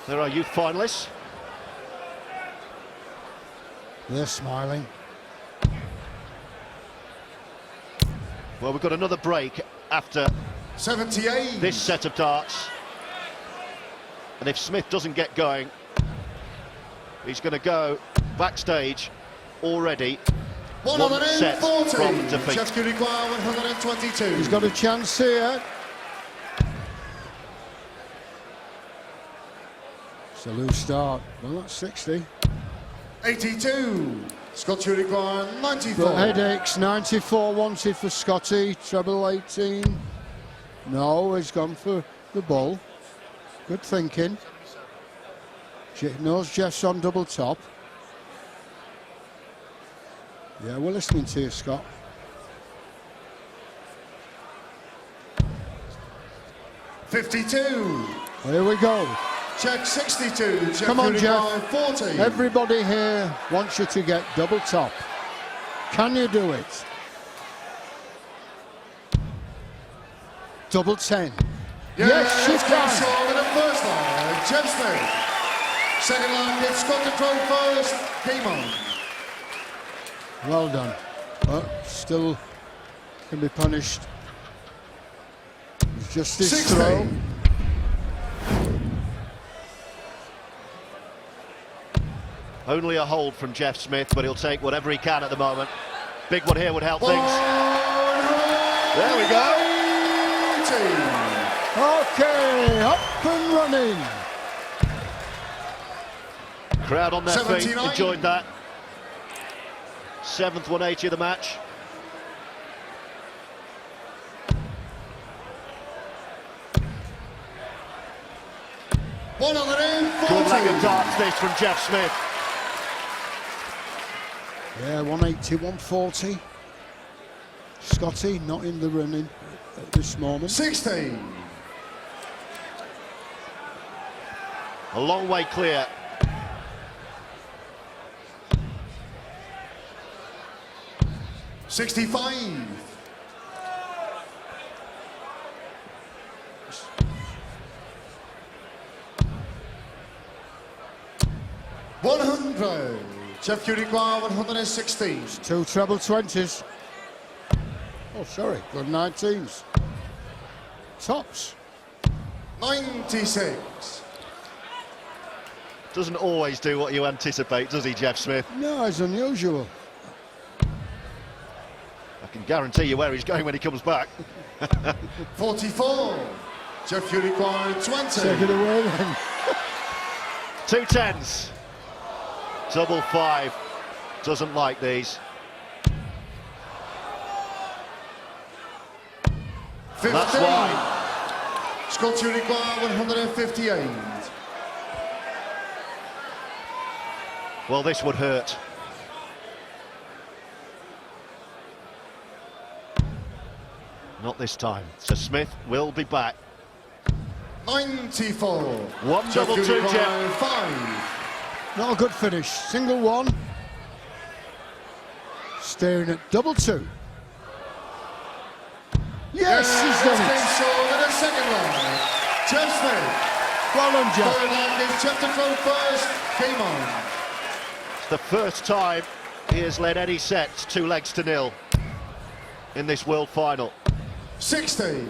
There are youth finalists. They're smiling. Well, we've got another break after 78. this set of darts. And if Smith doesn't get going, he's going to go backstage already. 1 set from 140. defeat. Jeff Uriquara, 122. He's got a chance here. It's a loose start. Well, that's 60. 82. Scott Uruguay, 94. But headaches, 94 wanted for Scotty, treble 18. No, he's gone for the ball. Good thinking. Knows Jeff's on double top. Yeah, we're listening to you, Scott. $52. Here we go. Check 62. Jeff Come on, Uruguay, Jeff. 40. Everybody here wants you to get double top. Can you do it? Double 10. Yes, you can. Short in the first line, Jeff Smith. Second line, it's Scott to throw first. Game on. Well done. But still can be punished. It's just this 60. throw. Only a hold from Jeff Smith, but he'll take whatever he can at the moment. Big one here would help things. There we go. Okay, up and running. Crowd on their feet, 79. enjoyed that. 7th 180 of the match. Good Good leg of darts this from Jeff Smith. Yeah, 180, 140. Scotty not in the running at this moment. 60. A long way clear. $65. $100. Jeff Uruguay, 116. Two treble 20s. Oh, sorry, good 19s. Tops. 96. Doesn't always do what you anticipate, does he, Jeff Smith? No, it's unusual. I can guarantee you where he's going when he comes back. 44. Jeff Uruguay, 20. Take it away then. 2 10s. Double 5. Doesn't like these. 15. That's why. Scott Uruguay, 158. Well, this would hurt. Not this time. So Smith will be back. 94. One Jeff double 2, Uruguay, Jeff. 5. Not a good finish. Single 1. Staring at double 2. Yes, he's done it. Short in the second line. Jeff Smith. Well done, Jeff. Third line is Jeff to throw first. Game on. It's the first time he has led any sets 2 legs to 0 in this World Final. 60.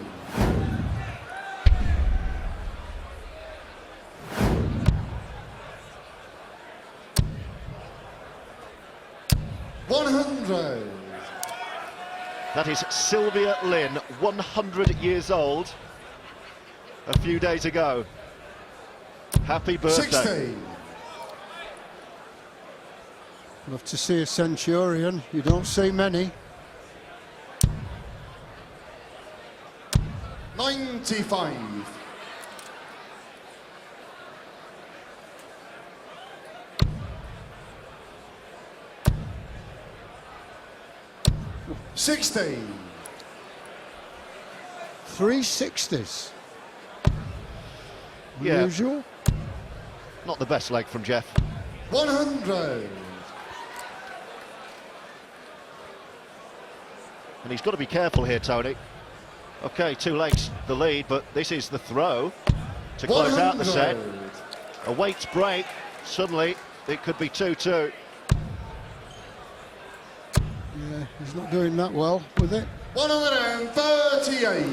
$100. That is Sylvia Lynn, 100 years old, a few days ago. Happy birthday. 60. Love to see a Centurion. You don't see many. 95. $60. 360s. Yeah. Unusual. Not the best leg from Jeff. 100. And he's got to be careful here, Tony. Okay, 2 legs the lead, but this is the throw to close out the set. A Waites break, suddenly it could be 2-2. Yeah, he's not doing that well with it. 138.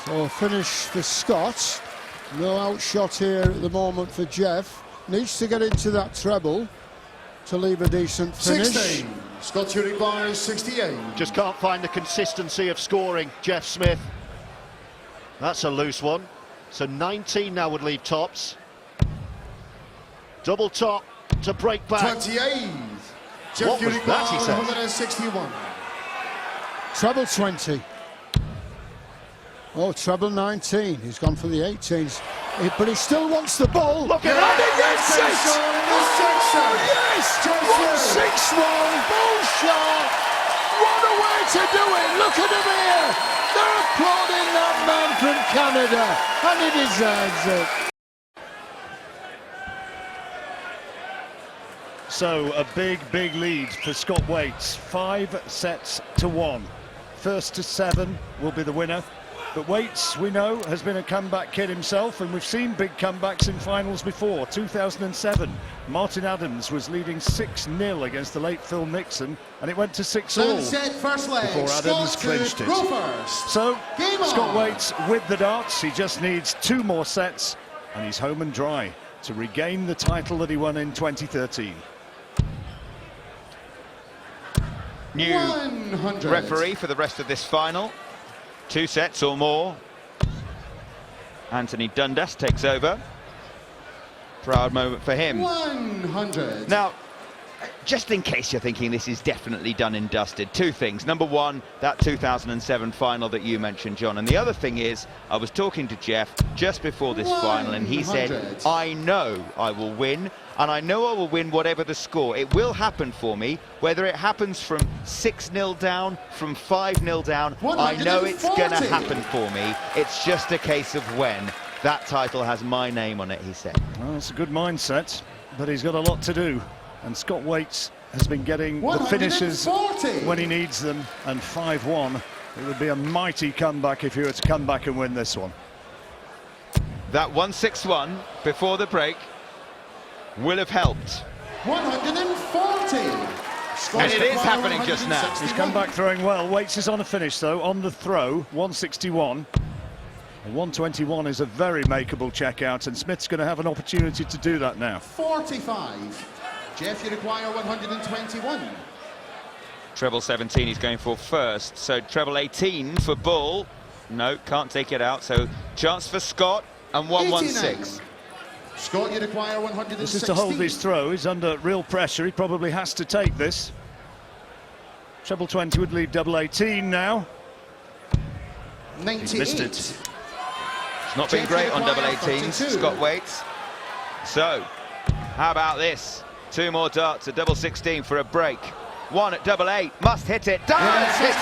So finish for Scott. No outshot here at the moment for Jeff. Needs to get into that treble to leave a decent finish. 60. Scott Uruguay, 68. Just can't find the consistency of scoring, Jeff Smith. That's a loose one. So 19 now would leave tops. Double top to break back. 28. What was that, he said? 161. Treble 20. Oh, treble 19. He's gone for the 18s. But he still wants the ball. Look at that! And he gets it! Oh, yes! 161. Bullshot. What a way to do it. Look at him here. They're applauding that man from Canada. And he deserves it. So a big lead for Scott Waites, 5-1. First to 7 will be the winner. But Waites, we know, has been a comeback kid himself, and we've seen big comebacks in finals before. 2007, Martin Adams was leading 6-0 against the late Phil Nixon, and it went to 6-all First leg. before Adams clinched it. First. So, Game Scott on. Waites with the darts, he just needs 2 more sets, and he's home and dry to regain the title that he won in 2013. New 100. referee for the rest of this final. 2 sets or more. Anthony Dundas takes over. Proud moment for him. 100. Now, just in case you're thinking this is definitely done and dusted, 2 things. Number 1, that 2007 final that you mentioned, John. And the other thing is, I was talking to Jeff just before this final, and he said, 100. I know I will win, and I know I will win whatever the score. It will happen for me, whether it happens from 6-0 down, from 5-0 down. I know it's going to 140. happen for me. It's just a case of when. That title has my name on it, he said. Well, it's a good mindset, but he's got a lot to do. And Scott Waites has been getting the finishes 140. when he needs them, and 5-1. It would be a mighty comeback if he were to come back and win this one. That 161 before the break will have helped. 140. And it is happening just now. He's come back throwing well. Waites is on a finish, though, on the throw, 161. And 121 is a very makeable checkout, and Smith's going to have an opportunity to do that now. 45. Jeff, you require 121. Treble 17 he's going for first, so treble 18 for Bull. No, can't take it out, so chance for Scott, and 116. 89. Scott, you require 116. This is to hold his throw. He's under real pressure. He probably has to take this. Treble 20 would leave double 18 now. 98. He missed it. It's not been great on double 18, Scott Waites. So, how about this? 2 more darts at double 16 for a break. 1 at double 8, must hit it, does hit it!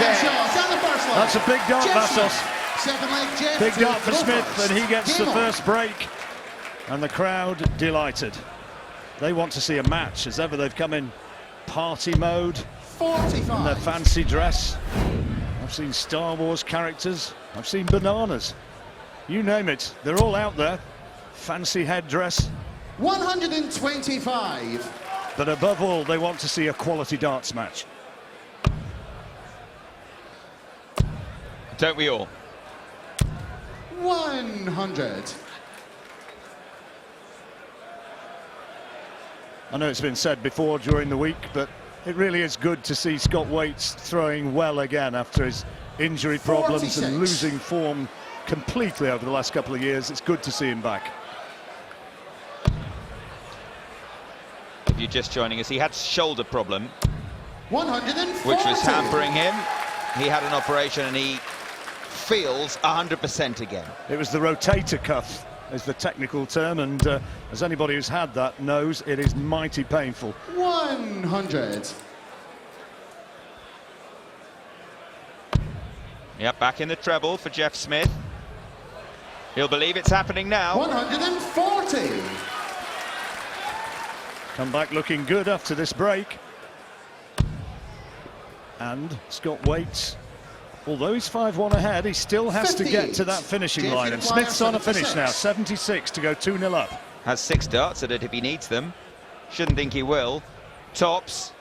That's a big dart, Vassos. Second leg, Jeff. Big dart for Go Smith, first. and he gets the Game on. first break. And the crowd delighted. They want to see a match. As ever, they've come in party mode, in their 45. fancy dress. I've seen Star Wars characters. I've seen bananas. You name it, they're all out there. Fancy headdress. 125. But above all, they want to see a quality darts match. Don't we all? 100. I know it's been said before during the week, but it really is good to see Scott Waites throwing well again after his injury problems 46. and losing form completely over the last couple of years. It's good to see him back. If you're just joining us, he had shoulder problem, 140. which was hampering him. He had an operation and he feels 100% again. It was the rotator cuff, is the technical term, and as anybody who's had that knows, it is mighty painful. 100. Yep, back in the treble for Jeff Smith. He'll believe it's happening now. 140. Come back looking good after this break. And Scott Waites, although he's 5-1 ahead, he still has to get to that finishing Jeff, line. you And require Smith's on a finish 76. now, 76 to go 2-0 up. Has 6 darts at it if he needs them. Shouldn't think he will. Tops.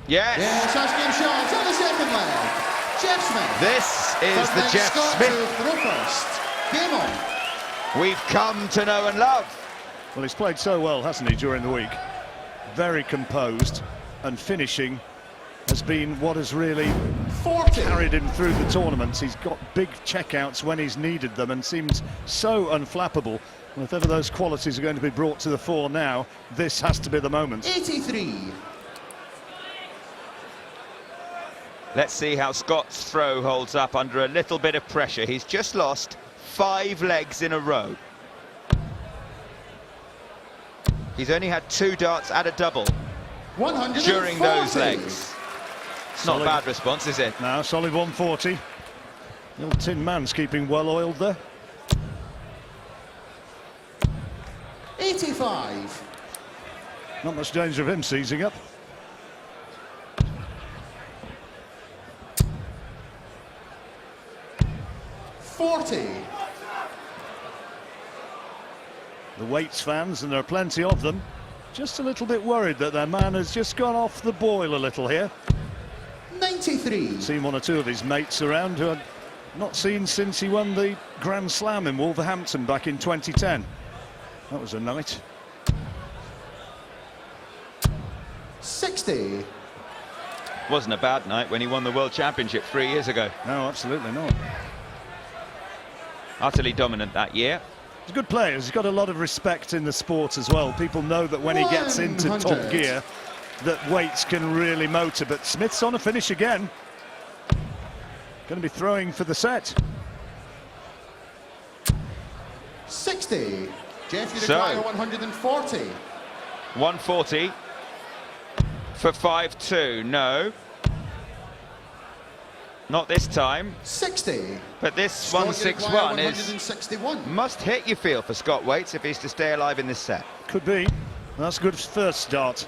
Yes! Yes, that's game shots on the second leg. Jeff Smith. This is Third the leg, Jeff Scott Smith to throw first. Game on. we've come to know and love. Well, he's played so well, hasn't he, during the week? Very composed, and finishing has been what has really 40. carried him through the tournaments. He's got big checkouts when he's needed them and seems so unflappable. And if ever those qualities are going to be brought to the fore now, this has to be the moment. 83. Let's see how Scott's throw holds up under a little bit of pressure. He's just lost 5 legs in a row. He's only had 2 darts at a double 140. during those legs. It's not a bad response, is it? Now, solid 140. The old Tin Man's keeping well oiled there. 85. Not much danger of him seizing up. The Waites fans, and there are plenty of them, just a little bit worried that their man has just gone off the boil a little here. 93. Seen 1 or 2 of his mates around who I've not seen since he won the Grand Slam in Wolverhampton back in 2010. That was a night. 60. Wasn't a bad night when he won the World Championship 3 years ago. No, absolutely not. Utterly dominant that year. He's a good player. He's got a lot of respect in the sport as well. People know that when he gets into 100. top gear, that Waites can really motor. But Smith's on a finish again. Going to be throwing for the set. 60. Jeff, you So, require 140. 140 for 5-2. No. Not this time. 60. But this Scott, you require 161 is 161. must hit, you feel, for Scott Waites if he's to stay alive in this set. Could be. That's a good first start.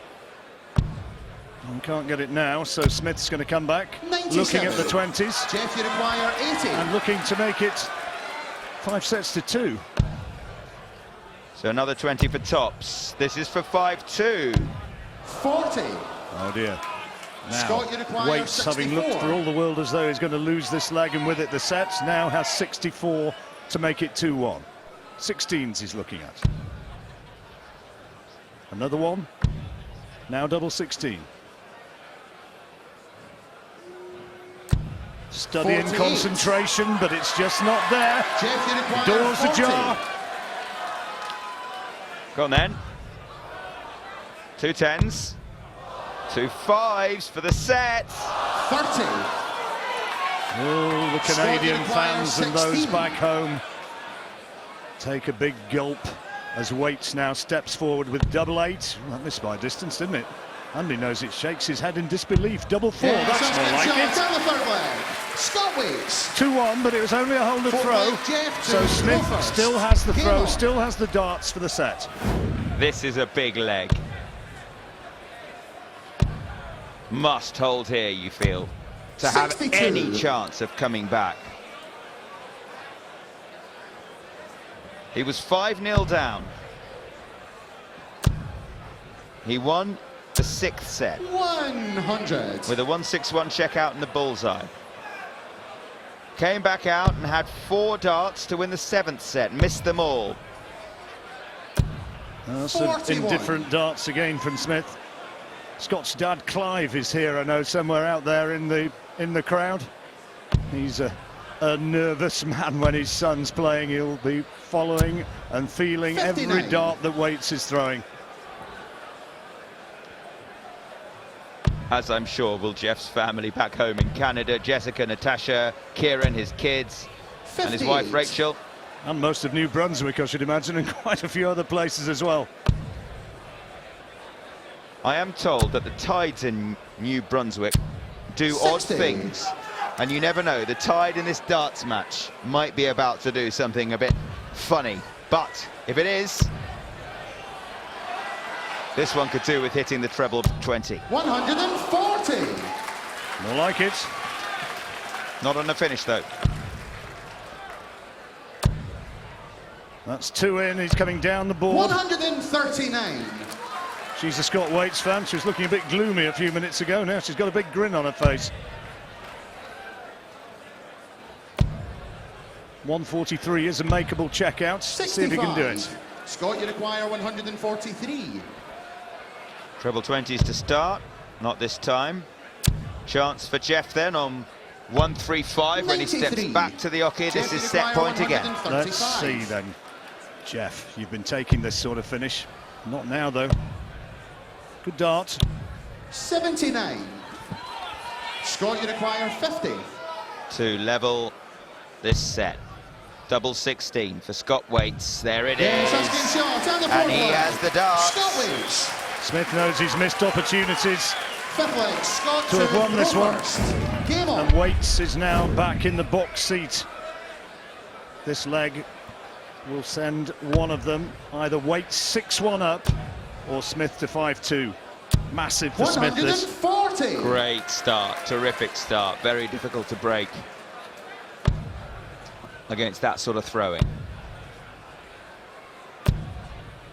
And can't get it now, so Smith's going to come back. 97. Looking at the 20s. Jeff, you require 80. And looking to make it 5 sets to 2. So another 20 for tops. This is for 5-2. 40. Oh dear. Now, Scott, you require Waites, having looked 64. for all the world as though he's going to lose this leg and with it the sets, now has 64 to make it 2-1. 16s he's looking at. Another one. Now double 16. Studying 48. concentration, but it's just not there. Jeff, you require Doors 40. ajar. Go on then. 2 10s. 2 5s for the set. 30. Oh, the Canadian requires fans and those 16. back home take a big gulp as Waites now steps forward with double 8. Well, that missed by distance, didn't it? Andy knows it, shakes his head in disbelief. Double 4, that's more like it. Down the third leg. Scott Waites. 2-1, but it was only a hold of Fourth throw. leg, Jeff, So to Smith go first. still has the Game throw, on. still has the darts for the set. This is a big leg. Must hold here, you feel, to have 62. any chance of coming back. He was 5-0 down. He won the 6th set 100. with a 161 check out in the bullseye. Came back out and had 4 darts to win the 7th set, missed them all. Some 41. indifferent darts again from Smith. Scott's dad Clive is here, I know, somewhere out there in the crowd. He's a nervous man when his son's playing. He'll be following and feeling 59. every dart that Waites is throwing. As I'm sure will Jeff's family back home in Canada. Jessica, Natasha, Kieran, his kids, and his wife 58. Rachel. And most of New Brunswick, I should imagine, and quite a few other places as well. I am told that the tides in New Brunswick do odd 60. things, and you never know, the tide in this darts match might be about to do something a bit funny, but if it is, this one could do with hitting the treble 20. 140. More like it. Not on the finish though. That's 2 in, he's coming down the board. 139. She's a Scott Waites fan. She was looking a bit gloomy a few minutes ago. Now she's got a big grin on her face. 143 is a makeable checkout. 65. See if he can do it. Scott, you require 143. Treble 20s to start, not this time. Chance for Jeff then on 135 when he steps back to the oche. This is set point again. Let's see then. Jeff, you've been taking this sort of finish. Not now, though. Good dart. 79. Scott, you require 50. To level this set. Double 16 for Scott Waites. There it is. And he has the dart. Scott Waites. Smith knows he's missed opportunities Fifth leg, Scott to have won this one. Game on. And Waites is now back in the box seat. This leg will send one of them, either Waites 6-1 up or Smith to 5-2. Massive for Smith this. 140. Great start, terrific start. Very difficult to break against that sort of throwing.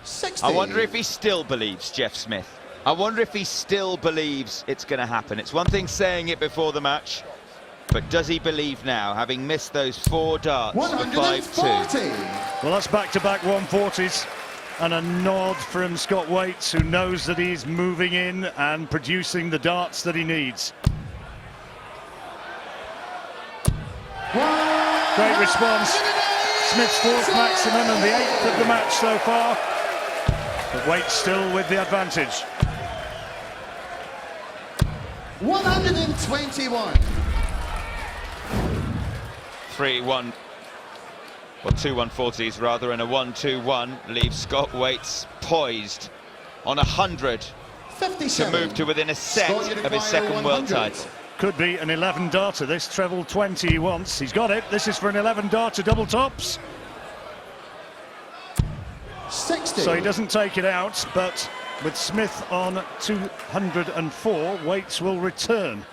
60. I wonder if he still believes, Jeff Smith. I wonder if he still believes it's going to happen. It's one thing saying it before the match, but does he believe now, having missed those 4 darts for 5-2? Well, that's back-to-back 140s. And a nod from Scott Waites, who knows that he's moving in and producing the darts that he needs. Great response. Smith's 4th maximum and the 8th of the match so far. But Waites still with the advantage. 121. 3-1. Well, 2 140s rather, and a 1-2-1 leaves Scott Waites poised on 100 to move to within a set of his 2nd world title. Could be an 11-darter, this treble 20 he wants. He's got it. This is for an 11-darter double tops. 60. So he doesn't take it out, but with Smith on 204, Waites will return.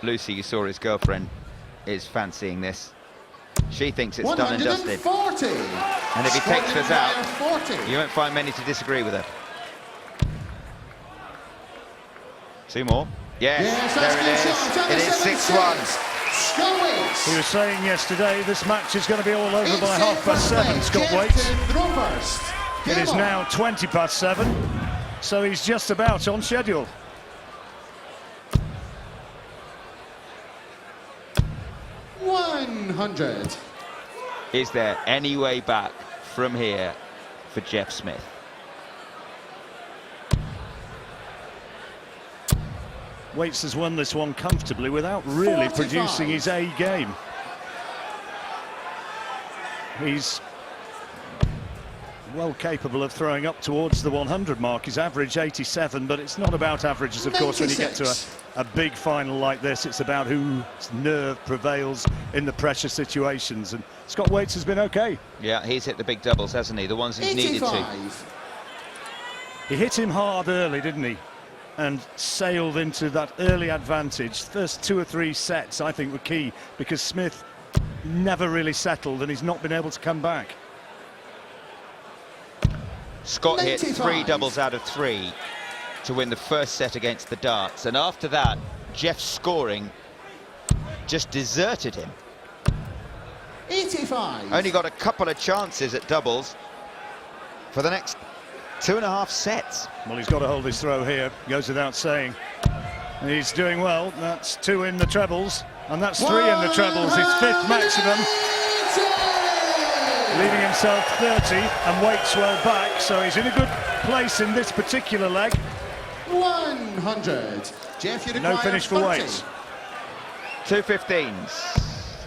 Lucy, you saw his girlfriend, is fancying this. She thinks it's done and dusted. 140. And if he takes this out, you won't find many to disagree with her. 2 more. Yes, there it is. It is 6-1. He was saying yesterday this match is going to be all over by 7:30, Scott Waites. It is now 7:20, so he's just about on schedule. $100. Is there any way back from here for Jeff Smith? Waites has won this one comfortably without really 45. producing his A game. He's well capable of throwing up towards the 100 mark. His average 87, but it's not about averages, of course, when you get to a big final like this. It's about whose nerve prevails in the pressure situations, and Scott Waites has been okay. Yeah, he's hit the big doubles, hasn't he? The ones he's needed to. He hit him hard early, didn't he? And sailed into that early advantage. First 2 or 3 sets, I think, were key, because Smith never really settled and he's not been able to come back. Scott hit 95. 3 doubles out of 3 to win the first set against the darts, and after that, Jeff's scoring just deserted him. 85. Only got a couple of chances at doubles for the next 2.5 sets. Well, he's got to hold his throw here, goes without saying. And he's doing well. That's 2 in the trebles, and that's 3 in the trebles, his 5th maximum. Leaving himself 30, and Waites well back, so he's in a good place in this particular leg. 100. Jeff, you No finish for Waites. 2 15s.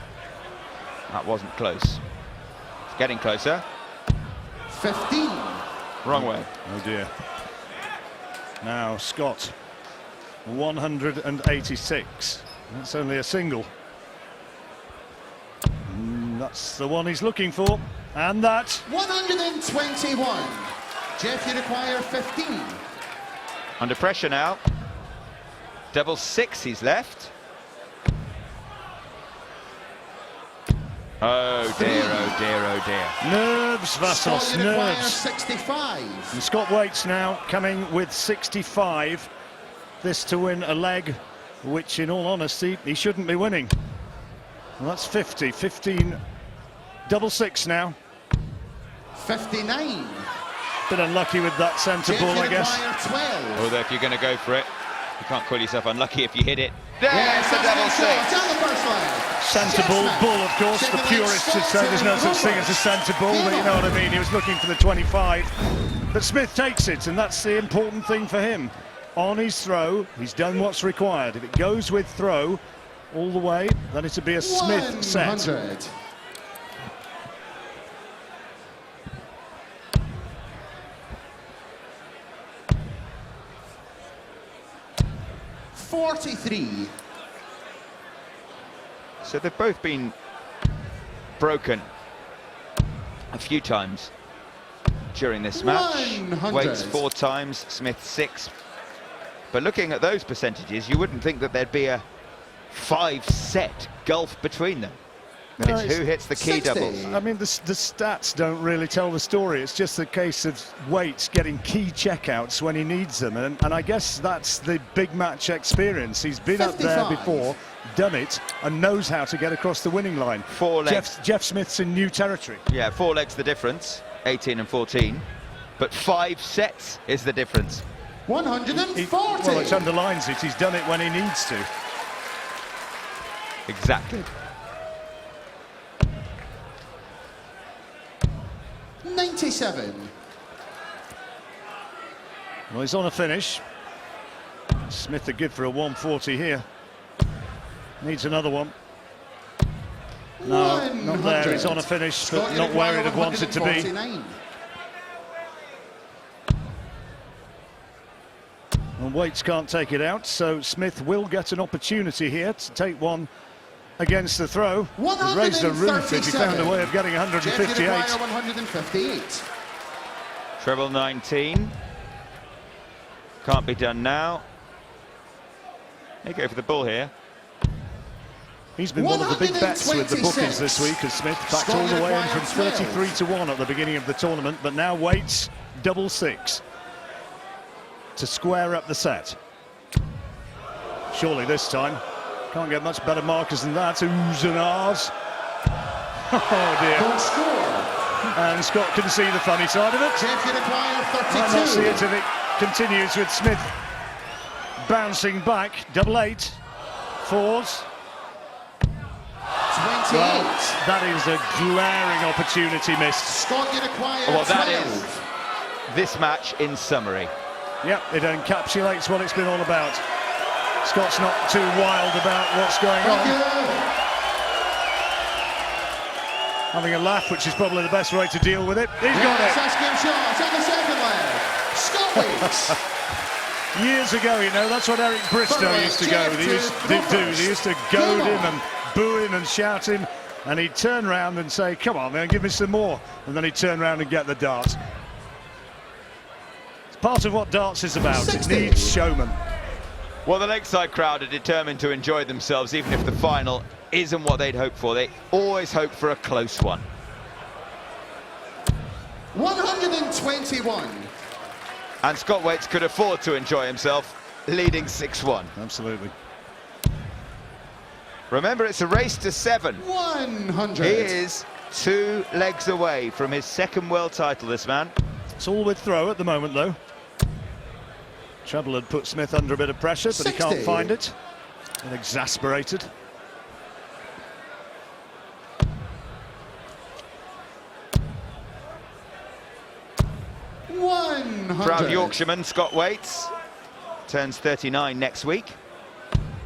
That wasn't close. It's getting closer. 15. Wrong way. Oh dear. Now Scott, 186. That's only a single. That's the one he's looking for, and that 121. Jeff, you require 15. Under pressure now. Double 6 he's left. Oh dear, oh dear, oh dear. Nerves, Vassos, Scott, you require nerves. 65. And Scott Waites now coming with 65. This to win a leg, which in all honesty, he shouldn't be winning. Well, that's 50, 15, double 6 now. 59. Bit unlucky with that centre Jeff, ball, you I guess. require 12. Although if you're going to go for it, You can't call yourself unlucky if you hit it. Yes, There's the double six. down the first leg. Centre bull, of course. The purists would say there's no such thing as a centre bull, but you know what I mean. He was looking for the 25. But Smith takes it, and that's the important thing for him. On his throw, he's done what's required. If it goes with throw all the way, then it'll be a Smith set. 100. $43. So they've both been broken a few times during this match. 100. Waites 4 times, Smith 6. But looking at those percentages, you wouldn't think that there'd be a 5-set gulf between them. No, It's who hits the key 60. doubles. I mean, the stats don't really tell the story. It's just a case of Waites getting key checkouts when he needs them. And I guess that's the big match experience. He's been up there 55. before, done it, and knows how to get across the winning line. 4 legs. Jeff Smith's in new territory. Yeah, 4 legs the difference, 18 and 14. But 5 sets is the difference. 140. Well, it underlines it. He's done it when he needs to. Exactly. 97. Well, he's on a finish. Smith a good for a 140 here. Needs another one. No, not there. He's on a finish, but not where he'd have wanted to be. 149. And Waites can't take it out, so Smith will get an opportunity here to take one against the throw. He'd raise the roof if he found a way of getting 158. 158. Treble 19. Can't be done now. They go for the bull here. He's been one of the big bets with the bookies this week, as Smith backed all the way in from 33 to 1 at the beginning of the tournament, but now Waites double 6 to square up the set. Surely this time. Can't get much better markers than that. Oohs and ahs. Oh dear. Don't score. And Scott can see the funny side of it. Jeff, you require Might not see 32. it if it continues with Smith bouncing back. Double 8. 4s. 28. Well, that is a glaring opportunity missed. Scott, you require Well, 12. that is this match in summary. Yep, it encapsulates what it's been all about. Scott's not too wild about what's going Thank on. you. Having a laugh, which is probably the best way to deal with it. He's got Yes, it. that's game shots on the second leg. Scott Waites. Years ago, you know, that's what Eric Bristow used to go. They used to goad him and boo him and shout him, and he'd turn round and say, come on, man, give me some more. And then he'd turn round and get the dart. It's part of what darts is about. 60. It needs showmen. Well, the lakeside crowd are determined to enjoy themselves, even if the final isn't what they'd hoped for. They always hope for a close one. 121. And Scott Waites could afford to enjoy himself, leading 6-1. Absolutely. Remember, it's a race to 7. 100. He is 2 legs away from his 2nd world title, this man. It's all with throw at the moment, though. Treble had put Smith under a bit of pressure, but he 60. can't find it. And exasperated. Proud Yorkshireman Scott Waites turns 39 next week.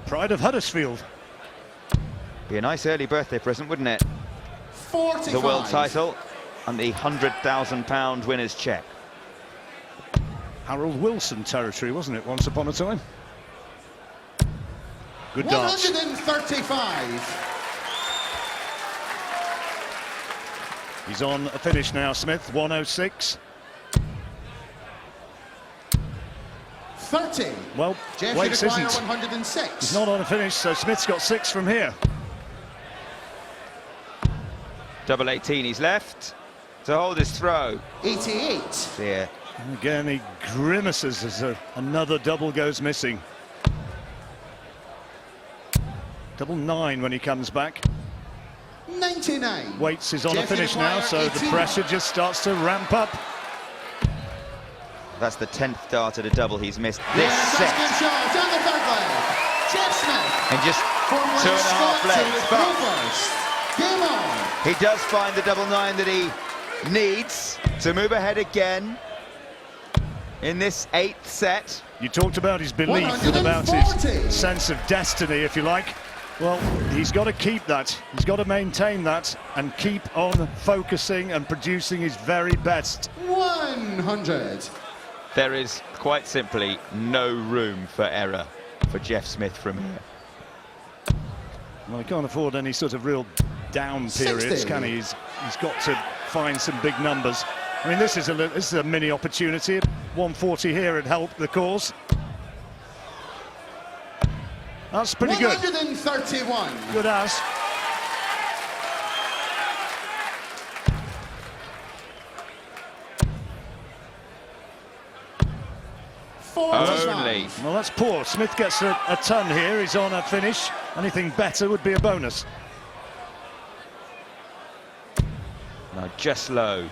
Pride of Huddersfield. Be a nice early birthday present, wouldn't it? 45. The world title and the £100,000 winner's cheque. Harold Wilson territory, wasn't it, once upon a time? Good darts. 135. He's on a finish now, Smith, 106. 30. Well, Jeff, Waites you require isn't. 106. He's not on a finish, so Smith's got 6 from here. Double 18, he's left to hold his throw. 88. Here. And again, he grimaces as another double goes missing. Double 9 when he comes back. 99. Waites is on a Jeff, you finish now, require so the 18. pressure just starts to ramp up. That's the 10th dart at a double he's missed this Yes, set. that's good shot. Down the back leg. Jeff Smith. In just From 2.5 legs. first. Game on. He does find the double 9 that he needs to move ahead again in this 8th set. You talked about his belief and about his sense of destiny, if you like. Well, he's got to keep that. He's got to maintain that and keep on focusing and producing his very best. 100. There is quite simply no room for error for Jeff Smith from here. Well, he can't afford any sort of real down periods, 60. can he? He's got to find some big numbers. I mean, this is a mini opportunity. 140 here had helped the cause. That's pretty good. 131. Good as. Only. Well, that's poor. Smith gets a ton here. He's on a finish. Anything better would be a bonus. No, just low.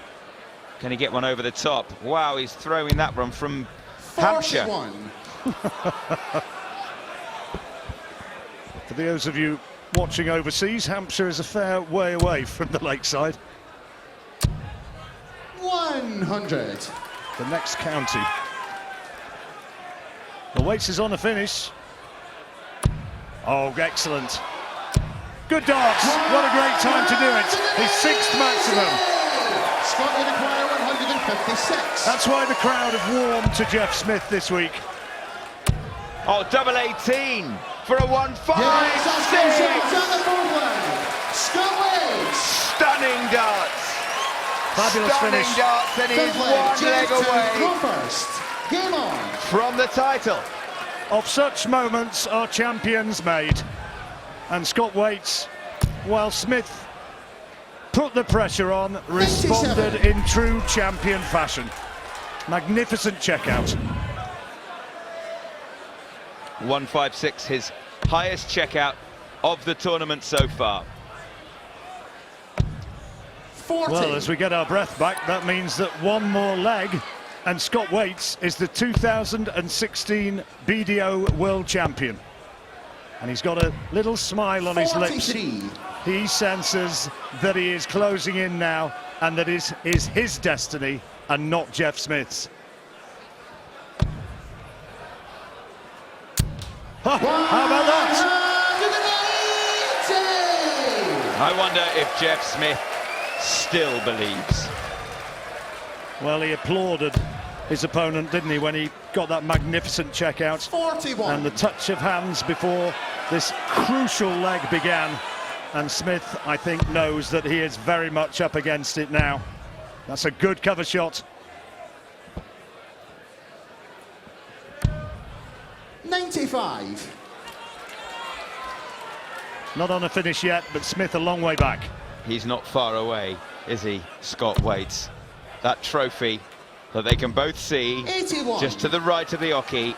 Can he get one over the top? Wow, he's throwing that one from Hampshire. 41. For those of you watching overseas, Hampshire is a fair way away from the lakeside. 100. The next county. The Waites is on the finish. Oh, excellent. Good darts. What a great time to do it. His 6th maximum. Scotland acquire 156. That's why the crowd have warmed to Jeff Smith this week. Oh, double 18 for a 1.56. Yes, that's good shots on the fourth leg. Scott Waites. Stunning darts. Fabulous Stunning finish. darts, and he's Fifth leg. one leg Jeff to away go first. Game on. from the title. Of such moments are champions made. And Scott Waites, while Smith put the pressure on, responded 57. in true champion fashion. Magnificent checkout. 1.56, his highest checkout of the tournament so far. 40. Well, as we get our breath back, that means that one more leg, and Scott Waites is the 2016 BDO World Champion. And he's got a little smile on his lips. 43. He senses that he is closing in now, and that is his destiny and not Jeff Smith's. Huh, how about that? 180. I wonder if Jeff Smith still believes. Well, he applauded his opponent, didn't he, when he got that magnificent checkout. 41. And the touch of hands before this crucial leg began. And Smith, I think, knows that he is very much up against it now. That's a good cover shot. 95. Not on a finish yet, but Smith a long way back. He's not far away, is he, Scott Waites? That trophy that they can both see 81. just to the right of the oche.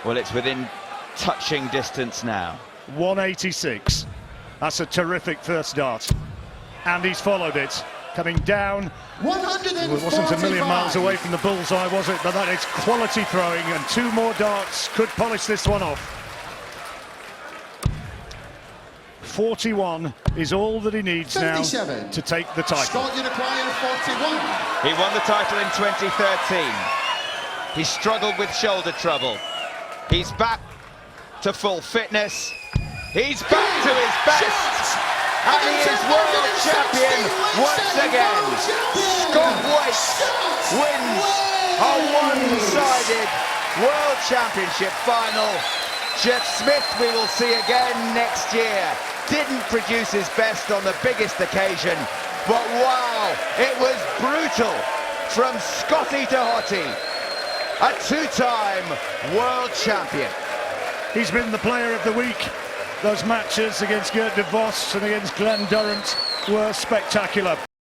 Well, it's within touching distance now. 186. That's a terrific first dart. And he's followed it. Coming down. 145. It wasn't a million miles away from the bullseye, was it? But that is quality throwing, and 2 more darts could polish this one off. 41 is all that he needs 57. now to take the title. Scott acquire 41. He won the title in 2013. He struggled with shoulder trouble. He's back to full fitness. He's back to his best. And he is world champion once again. Scott Waites wins a one-sided World Championship final. Jeff Smith we will see again next year. Didn't produce his best on the biggest occasion, but wow, it was brutal from Scotty to Hottie. A 2-time world champion. He's been the player of the week. Those matches against Gert de Vos and against Glenn Durrant were spectacular.